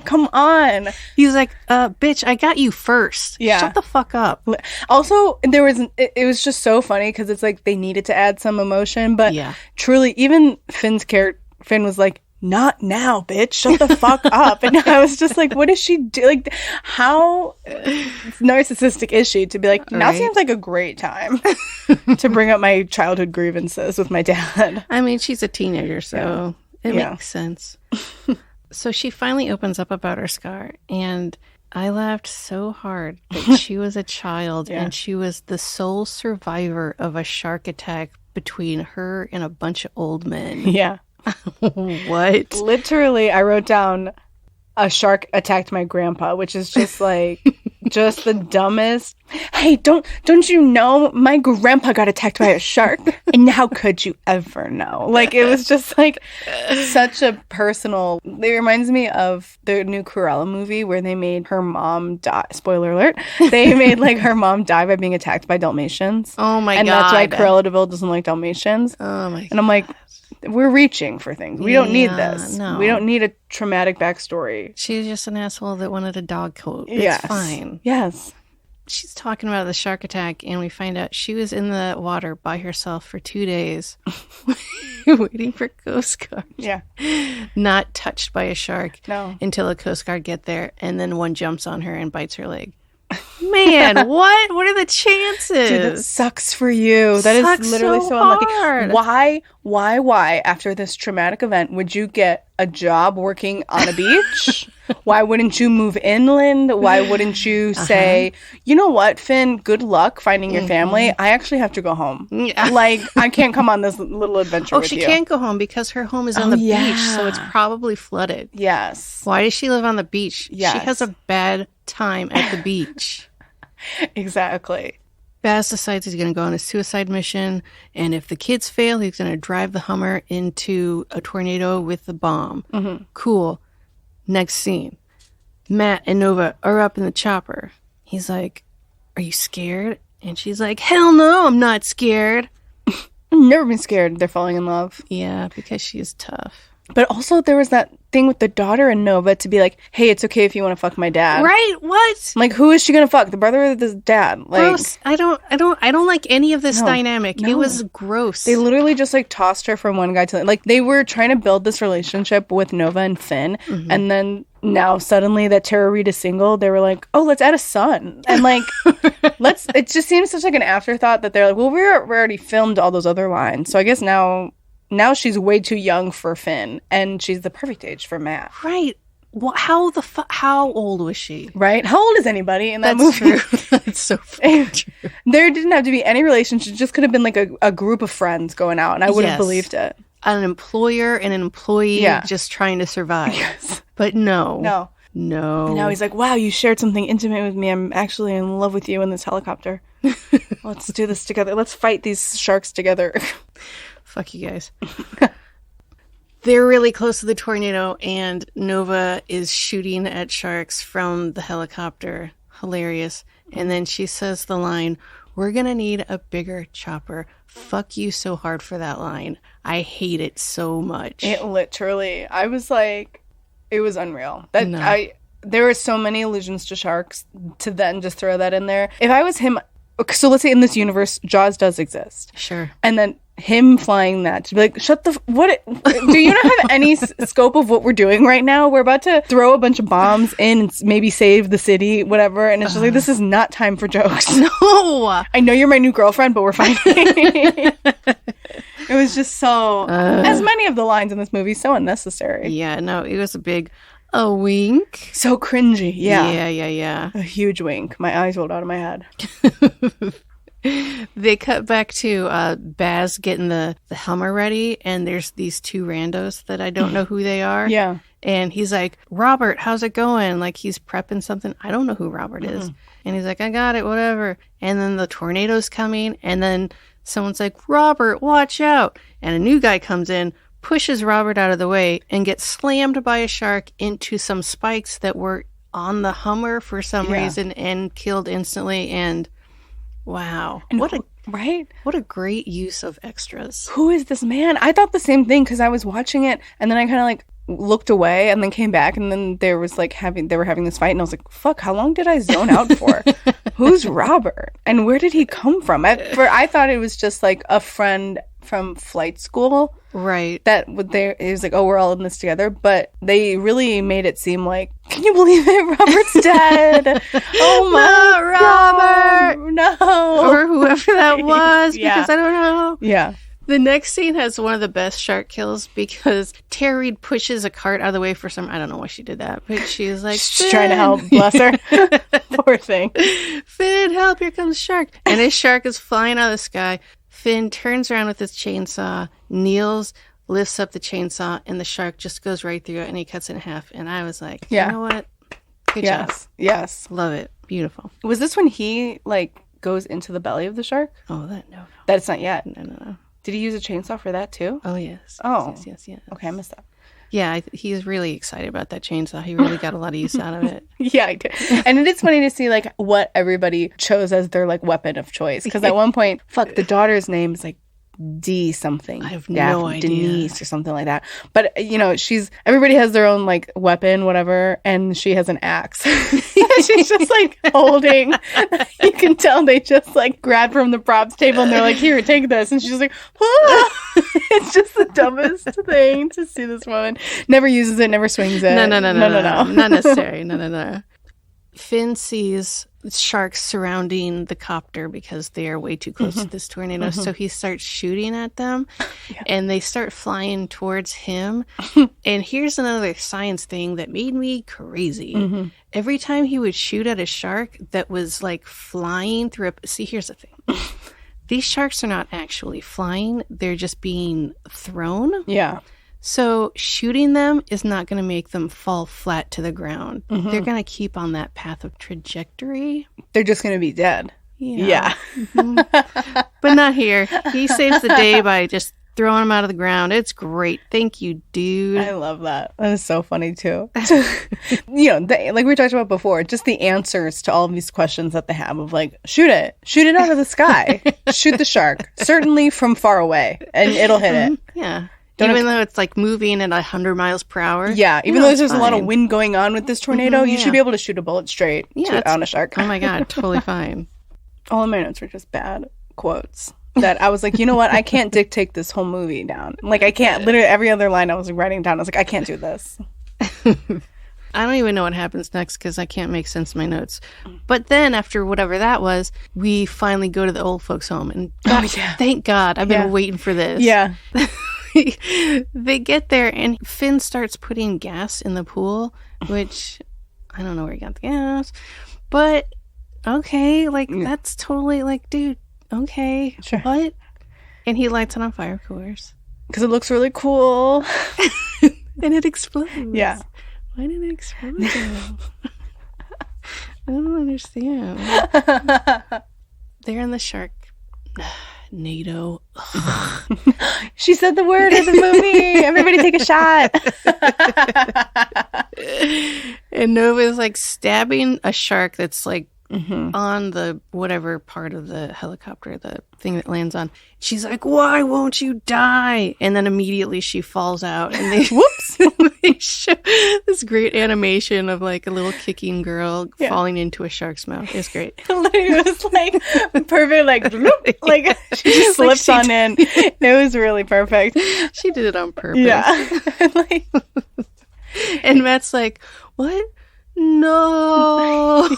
Come on. He's like, bitch, I got you first. Yeah. Shut the fuck up. Also, it was just so funny because it's like they needed to add some emotion. But truly, even Finn was like, not now, bitch. Shut the fuck up. And I was just like, what does she do? Like, how narcissistic is she to be like, now seems like a great time to bring up my childhood grievances with my dad. I mean, she's a teenager, so it makes sense. So she finally opens up about her scar, and I laughed so hard that she was a child and she was the sole survivor of a shark attack between her and a bunch of old men. Yeah. What? Literally, I wrote down a shark attacked my grandpa, which is just like, Just the dumbest. Hey, don't you know my grandpa got attacked by a shark? And how could you ever know? Like, it was just like such a personal. It reminds me of the new Cruella movie where they made her mom die. Spoiler alert. They made like her mom die by being attacked by Dalmatians. Oh my God. And that's why Cruella DeVille doesn't like Dalmatians. Oh my God. And I'm like, we're reaching for things. We don't need this. No. We don't need a traumatic backstory. She's just an asshole that wanted a dog coat. Yes. It's fine. Yes. She's talking about the shark attack, and we find out she was in the water by herself for 2 days waiting for Coast Guard. Yeah. Not touched by a shark until a Coast Guard get there, and then one jumps on her and bites her leg. Man, what? What are the chances? Dude, that sucks for you. That is literally so unlucky. Why, after this traumatic event, would you get a job working on a beach? Why wouldn't you move inland? Why wouldn't you say, you know what, Finn, good luck finding your family. I actually have to go home. Yeah. Like, I can't come on this little adventure with you. She can't go home because her home is on the beach, so it's probably flooded. Yes. Why does she live on the beach? Yes. She has a bad time at the beach. Exactly. Baz decides he's going to go on a suicide mission, and if the kids fail, he's going to drive the Hummer into a tornado with the bomb. Mm-hmm. Cool. Next scene. Matt and Nova are up in the chopper. He's like, are you scared? And she's like, hell no, I'm not scared. I've never been scared. They're falling in love. Yeah, because she's tough. But also there was that thing with the daughter and Nova to be like, hey, it's okay if you want to fuck my dad. Right? What? Like, who is she gonna fuck? The brother or the dad? Like, gross. I don't like any of this dynamic. No. It was gross. They literally just like tossed her from one guy to like they were trying to build this relationship with Nova and Finn, and then now suddenly that Tara Reid is single, they were like, oh, let's add a son. And like it just seems such like an afterthought that they're like, well, we already filmed all those other lines. So I guess now she's way too young for Finn, and she's the perfect age for Matt. Right. Well, how old was she? Right? How old is anybody in that movie? True. That's so funny. There didn't have to be any relationship. It just could have been like a group of friends going out, and I would have believed it. An employer and an employee just trying to survive. Yes. But no. And now he's like, wow, you shared something intimate with me. I'm actually in love with you in this helicopter. Let's do this together. Let's fight these sharks together. Fuck you guys. They're really close to the tornado, and Nova is shooting at sharks from the helicopter. Hilarious. And then she says the line, we're going to need a bigger chopper. Fuck you so hard for that line. I hate it so much. It literally, I was like, it was unreal. There were so many allusions to sharks to then just throw that in there. If I was him, so let's say in this universe, Jaws does exist. Sure. And then him flying that to be like, what do you not have any scope of what we're doing right now? We're about to throw a bunch of bombs in and maybe save the city, whatever, and it's just like, this is not time for jokes. No, I know you're my new girlfriend, but we're fighting. It was just so as many of the lines in this movie, so unnecessary. Yeah, no, it was a wink. So cringy. Yeah. A huge wink. My eyes rolled out of my head. They cut back to Baz getting the Hummer ready, and there's these two randos that I don't know who they are. Yeah. And he's like, Robert, how's it going? Like, he's prepping something. I don't know who Robert is. And he's like, I got it, whatever. And then the tornado's coming, and then someone's like, Robert, watch out. And a new guy comes in, pushes Robert out of the way, and gets slammed by a shark into some spikes that were on the Hummer for some reason and killed instantly. And wow. And what a great use of extras. Who is this man? I thought the same thing because I was watching it and then I kind of like looked away and then came back and then there was like they were having this fight and I was like, fuck, how long did I zone out for? Who's Robert? And where did he come from? I thought it was just like a friend from flight school. Right. It was like, oh, we're all in this together. But they really made it seem like, can you believe it? Robert's dead. Oh my Robert! No. Or whoever that was, because I don't know. Yeah. The next scene has one of the best shark kills because Tara Reid pushes a cart out of the way for I don't know why she did that, but she's like, she's trying to help, bless her. Poor thing. Finn, help, here comes a shark. And this shark is flying out of the sky. Finn turns around with his chainsaw, kneels, lifts up the chainsaw, and the shark just goes right through it, and he cuts it in half. And I was like, you know what? Good job. Yes. Love it. Beautiful. Was this when he, like, goes into the belly of the shark? Oh, no. That's not yet. No. Did he use a chainsaw for that, too? Oh, yes. Oh. Yes. Okay, I missed that. Yeah, he's really excited about that chainsaw. He really got a lot of use out of it. Yeah, I did. And it is funny to see, like, what everybody chose as their, like, weapon of choice. Because at one point, the daughter's name is, like, D something. I have no idea. Denise or something like that. But, everybody has their own, like, weapon, whatever, and she has an axe. She's just, like, holding. You can tell they just, like, grabbed from the props table and they're like, here, take this. And she's just like, ah! It's just the dumbest thing to see this woman. Never uses it, never swings it. No. Not necessary. No. Finn sees sharks surrounding the copter because they are way too close to this tornado. So he starts shooting at them and they start flying towards him. And here's another science thing that made me crazy. Every time he would shoot at a shark that was like flying through see, here's the thing. These sharks are not actually flying. They're just being thrown. Yeah. So shooting them is not going to make them fall flat to the ground. They're going to keep on that path of trajectory. They're just going to be dead. Yeah. But not here. He saves the day by just throwing them out of the ground. It's great. Thank you, dude. I love that. That is so funny, too. Like we talked about before, just the answers to all of these questions that they have of like, shoot it out of the sky, shoot the shark, certainly from far away, and it'll hit it. Yeah. Even though it's like moving at 100 miles per hour. Yeah, even though there's a lot of wind going on with this tornado, you should be able to shoot a bullet straight on a shark. Oh my God, totally fine. All of my notes were just bad quotes that I was like, you know what? I can't dictate this whole movie down. Like, I can't. Literally every other line I was writing down, I was like, I can't do this. I don't even know what happens next because I can't make sense of my notes. But then after whatever that was, we finally go to the old folks' home. And thank God, I've been waiting for this. Yeah. They get there and Finn starts putting gas in the pool, which I don't know where he got the gas, but okay, like that's totally like, dude, okay, sure. What? And he lights it on fire, of course, because it looks really cool, and it explodes. Yeah, why did it explode? I don't understand. They're in the Sharknado. She said the word of the movie. Everybody take a shot. And Nova's like stabbing a shark that's like on the whatever part of the helicopter, the thing that lands on. She's like, why won't you die? And then immediately she falls out and they whoops. They show this great animation of like a little kicking girl falling into a shark's mouth. It's great. It was like perfect, like bloop, like she just slips on in. It was really perfect. She did it on purpose. Yeah. And Matt's like, what? No.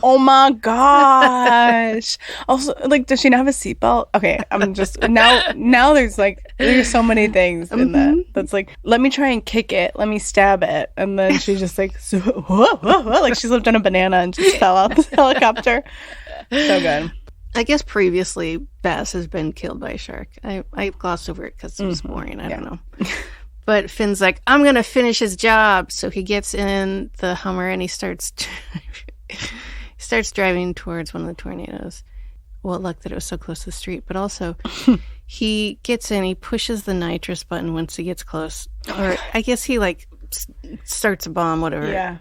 Oh my gosh. Also, like, does she not have a seatbelt? Okay, I'm just now there's so many things in that. That's like, let me try and kick it, let me stab it, and then she's just like, whoa, like she slipped on a banana and just fell out the helicopter. So good. I guess previously Bass has been killed by a shark. I glossed over it because it was boring. I don't know. But Finn's like, I'm going to finish his job. So he gets in the Hummer and he starts driving towards one of the tornadoes. Well, luck that it was so close to the street. But also, he gets in, he pushes the nitrous button once he gets close. Or I guess he like starts a bomb, whatever. Yeah.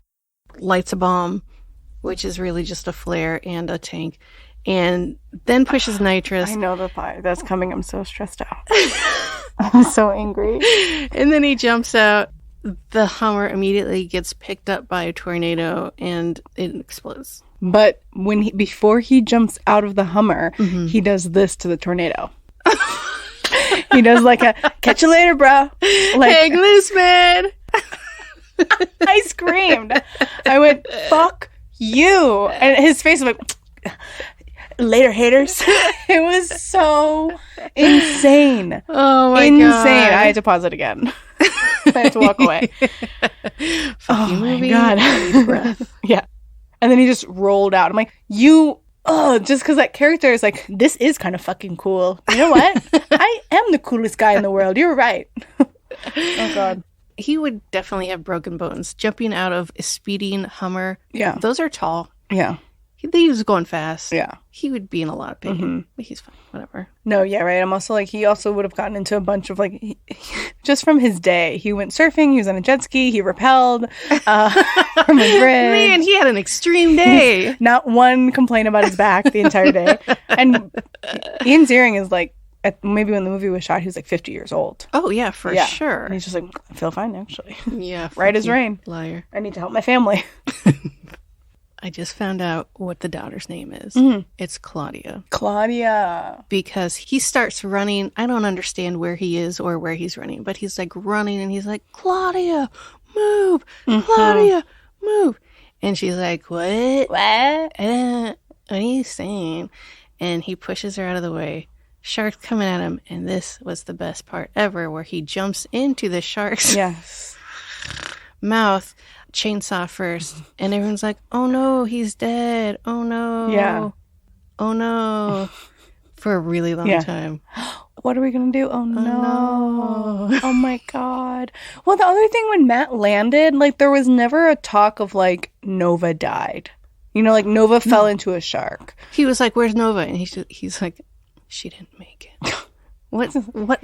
Lights a bomb, which is really just a flare and a tank. And then pushes nitrous. I know the fire that's coming. I'm so stressed out. I'm so angry. And then he jumps out. The Hummer immediately gets picked up by a tornado and it explodes. But before he jumps out of the Hummer, he does this to the tornado. He does like a catch you later, bro. Like, hang loose, man. I screamed. I went, fuck you. And his face was like, later, haters. It was so insane. Oh my God. Insane. I had to pause it again. I had to walk away. Oh my God. Breath. Yeah. And then he just rolled out. I'm like, just because that character is like, this is kind of fucking cool. You know what? I am the coolest guy in the world. You're right. Oh God. He would definitely have broken bones. Jumping out of a speeding Hummer. Yeah. Those are tall. Yeah. He was going fast. Yeah. He would be in a lot of pain. But he's fine. Whatever. No, yeah, right. I'm also like, he also would have gotten into a bunch of like, just from his day. He went surfing, he was on a jet ski, he rappelled from a bridge. Man, he had an extreme day. Not one complaint about his back the entire day. And Ian Ziering is like, maybe when the movie was shot, he was like 50 years old. Oh, yeah, for sure. And he's just like, I feel fine, actually. Yeah. Right as rain. Liar. I need to help my family. I just found out what the daughter's name is. It's Claudia. Claudia. Because he starts running. I don't understand where he is or where he's running, but he's like running and he's like, Claudia, move. Claudia, move. And she's like, what? What are you saying? And he pushes her out of the way. Shark's coming at him, and this was the best part ever, where he jumps into the shark's mouth, chainsaw first, and everyone's like, oh no, he's dead. Oh no. Yeah. Oh no. For a really long time. What are we going to do? Oh no. Oh my God. Well, the other thing, when Matt landed, like, there was never a talk of like Nova died. You know, like Nova fell into a shark. He was like, where's Nova? And he's like, she didn't make it. What?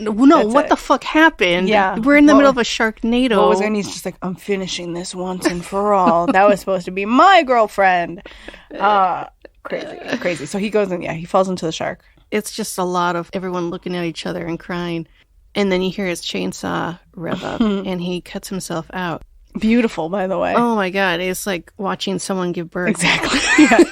No, what the fuck happened? Yeah. We're in the middle of a Sharknado. What was it? And he's just like, I'm finishing this once and for all. That was supposed to be my girlfriend. Crazy. So he goes and he falls into the shark. It's just a lot of everyone looking at each other and crying. And then you hear his chainsaw rev up and he cuts himself out. Beautiful, by the way. Oh my God. It's like watching someone give birth. Exactly. Yeah.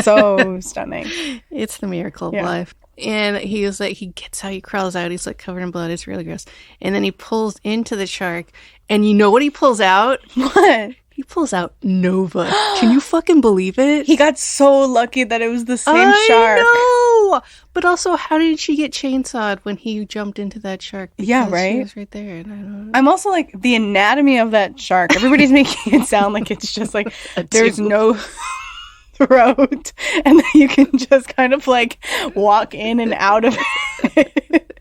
So stunning. It's the miracle of life. And he was like, he gets out, he crawls out, he's like covered in blood. It's really gross. And then he pulls into the shark. And you know what he pulls out? What? He pulls out Nova. Can you fucking believe it? He got so lucky that it was the same shark. I know! But also, how did she get chainsawed when he jumped into that shark? Yeah, right? She was right there. And I don't know. I'm also like, the anatomy of that shark, everybody's making it sound like it's just like, there's no throat, and then you can just kind of like walk in and out of it.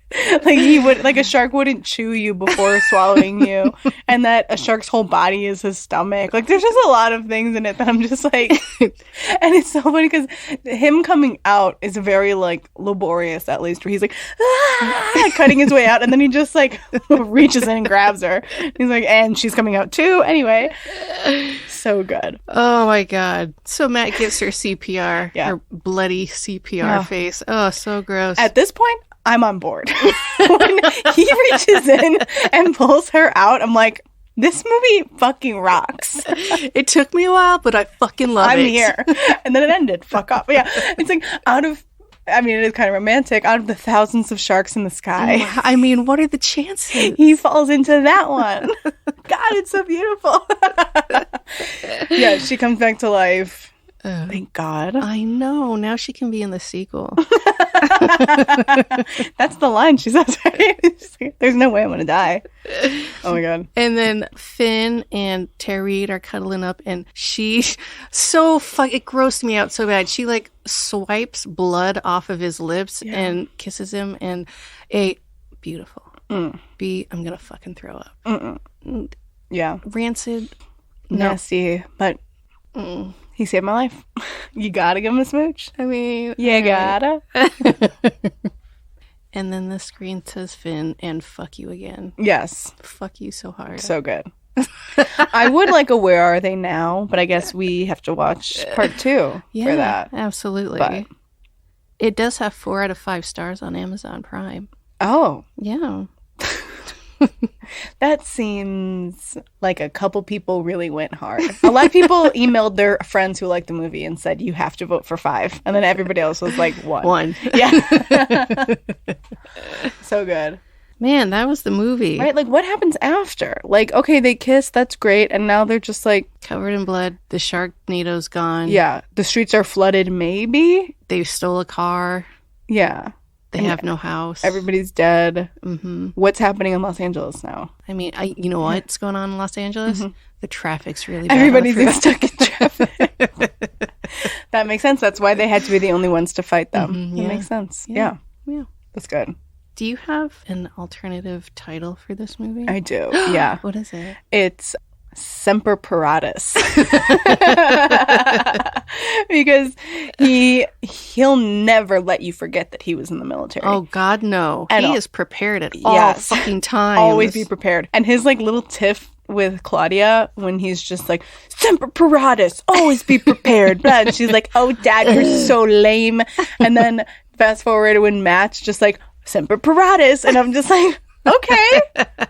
Like a shark wouldn't chew you before swallowing you, and that a shark's whole body is his stomach. Like, there's just a lot of things in it that I'm just like, and it's so funny because him coming out is very like laborious, at least, where he's like cutting his way out, and then he just like reaches in and grabs her. He's like, and she's coming out too. Anyway, so good. Oh my God. So Matt gives her CPR, her bloody CPR face. Oh, so gross. At this point, I'm on board. When he reaches in and pulls her out, I'm like, this movie fucking rocks. It took me a while, but I fucking love it. I'm here. And then it ended. Fuck off. Yeah. It's like, it is kind of romantic, out of the thousands of sharks in the sky. I mean, what are the chances? He falls into that one. God, it's so beautiful. Yeah, she comes back to life. Thank God. I know. Now she can be in the sequel. That's the line she says, right? There's no way I'm going to die. Oh my God. And then Finn and Tara Reid are cuddling up, and she it grossed me out so bad. She like swipes blood off of his lips and kisses him, and beautiful. I'm going to fucking throw up. Yeah. Rancid. Nasty. But he saved my life. You gotta give him a smooch. I mean, you gotta. And then the screen says Finn and fuck you again. Yes. Fuck you so hard. So good. I would like a Where Are They Now, but I guess we have to watch part 2 for that. Absolutely. But it does have 4 out of 5 stars on Amazon Prime. Oh. Yeah. That seems like a couple people really went hard. A lot of people emailed their friends who liked the movie and said, you have to vote for 5. And then everybody else was like, 1. 1. Yeah. So good. Man, that was the movie. Right? Like, what happens after? Like, okay, they kiss, that's great. And now they're just like... covered in blood. The Sharknado's gone. Yeah. The streets are flooded, maybe? They stole a car. Yeah. They have no house. Everybody's dead. Mm-hmm. What's happening in Los Angeles now? I mean, you know what's going on in Los Angeles? Mm-hmm. The traffic's really bad. Everybody's getting stuck in traffic. That makes sense. That's why they had to be the only ones to fight them. Mm-hmm, yeah. That makes sense. Yeah. That's good. Do you have an alternative title for this movie? I do. Yeah. What is it? It's Semper Paratus. Because he'll never let you forget that he was in the military. Oh, God, no. And he is prepared at all fucking times. Always be prepared. And his like little tiff with Claudia when he's just like, Semper Paratus, always be prepared. And she's like, oh, Dad, you're so lame. And then fast forward when Matt's just like, Semper Paratus. And I'm just like, okay,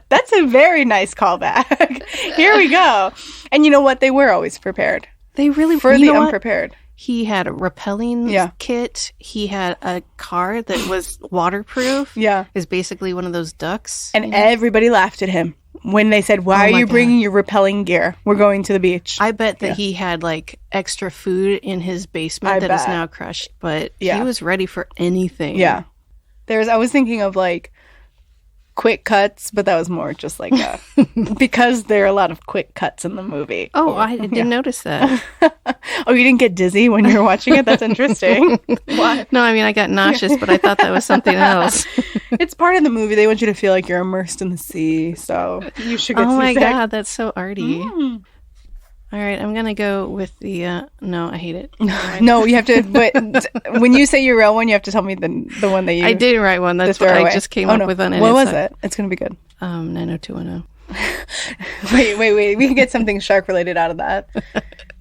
that's a very nice callback. Here we go. And you know what? They were always prepared. They really For the unprepared. He had a rappelling kit. He had a car that was waterproof. Yeah. Is basically one of those ducks. And everybody laughed at him when they said, why are you bringing your rappelling gear? We're going to the beach. I bet that he had like extra food in his basement that is now crushed. But he was ready for anything. Yeah. I was thinking of like quick cuts, but that was more just like because there are a lot of quick cuts in the movie. Oh, I didn't notice that. Oh, you didn't get dizzy when you were watching it? That's interesting. What? No, I mean, I got nauseous, but I thought that was something else. It's part of the movie. They want you to feel like you're immersed in the sea, so you should get Oh my seasick. God, that's so arty. All right, I'm going to go with the, no, I hate it. No, you have to, but when you say your real one, you have to tell me the one that you... I did write one. That's what I just came up with on it. What was it? It's going to be good. 90210. Wait. We can get something shark related out of that.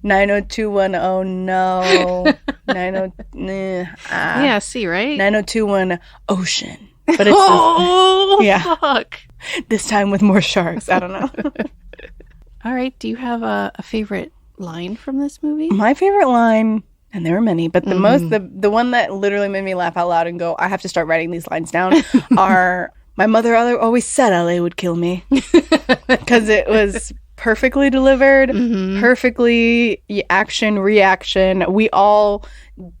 90210, no. 90... yeah, see, right? 9021 ocean. But it's fuck. This time with more sharks. I don't know. All right. Do you have a favorite line from this movie? My favorite line, and there were many, but the one that literally made me laugh out loud and go, I have to start writing these lines down, are, my mother always said LA would kill me. Because it was perfectly delivered, perfectly action, reaction.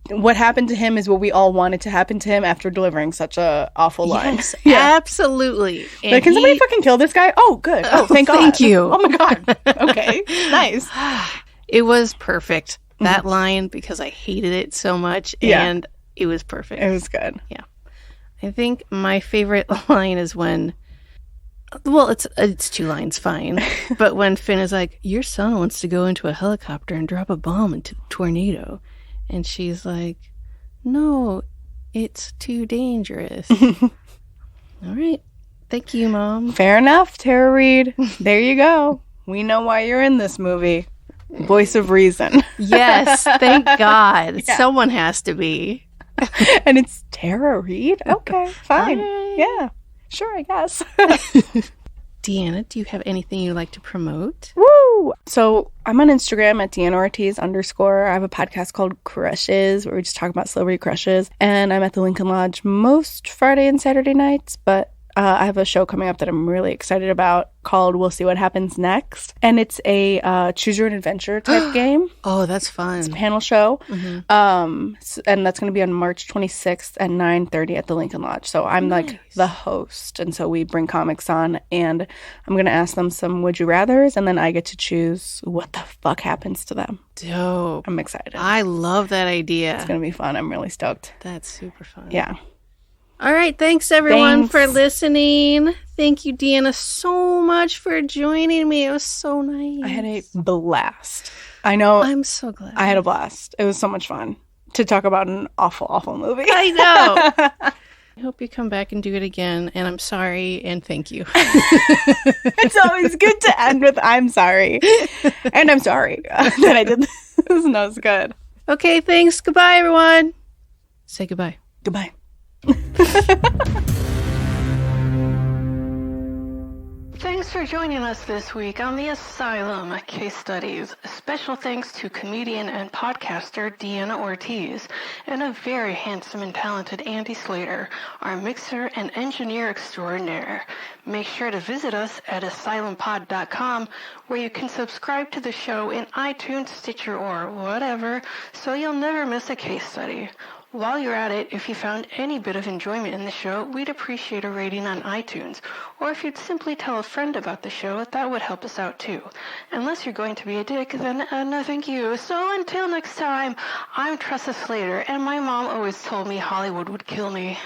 What happened to him is what we all wanted to happen to him after delivering such a awful line. Yes, absolutely. And like, can somebody fucking kill this guy? Oh, good. Oh, thank God. Thank you. Oh my God. Okay. Nice. It was perfect, that line, because I hated it so much, and it was perfect. It was good. Yeah. I think my favorite line is when, well, it's two lines, fine. But when Finn is like, your son wants to go into a helicopter and drop a bomb into a tornado. And she's like, no, it's too dangerous. All right. Thank you, Mom. Fair enough, Tara Reid. There you go. We know why you're in this movie. Voice of reason. Yes, thank God. Yeah. Someone has to be. And it's Tara Reid? Okay, fine. Right. Yeah, sure, I guess. Deanna, do you have anything you'd like to promote? Woo! So I'm on Instagram at Deanna Ortiz _. I have a podcast called Crushes where we just talk about celebrity crushes. And I'm at the Lincoln Lodge most Friday and Saturday nights, but I have a show coming up that I'm really excited about called We'll See What Happens Next. And it's a choose your own adventure type game. Oh, that's fun. It's a panel show. And that's going to be on March 26th at 9:30 at the Lincoln Lodge. So I'm like the host. And so we bring comics on and I'm going to ask them some would you rathers and then I get to choose what the fuck happens to them. Dope. I'm excited. I love that idea. It's going to be fun. I'm really stoked. That's super fun. Yeah. All right. Thanks, everyone, for listening. Thank you, Deanna, so much for joining me. It was so nice. I had a blast. I know. I'm so glad. I had a blast. It was so much fun to talk about an awful, awful movie. I know. I hope you come back and do it again. And I'm sorry and thank you. It's always good to end with I'm sorry. And I'm sorry that I did this. No, it's good. Okay. Thanks. Goodbye, everyone. Say goodbye. Goodbye. Thanks for joining us this week on the Asylum Case Studies. Special thanks to comedian and podcaster Deanna Ortiz and a very handsome and talented Andy Slater, our mixer and engineer extraordinaire. Make sure to visit us at asylumpod.com where you can subscribe to the show in iTunes, Stitcher, or whatever so you'll never miss a case study. While you're at it, if you found any bit of enjoyment in the show, we'd appreciate a rating on iTunes. Or if you'd simply tell a friend about the show, that would help us out too. Unless you're going to be a dick, then no thank you. So until next time, I'm Tressa Slater, and my mom always told me Hollywood would kill me.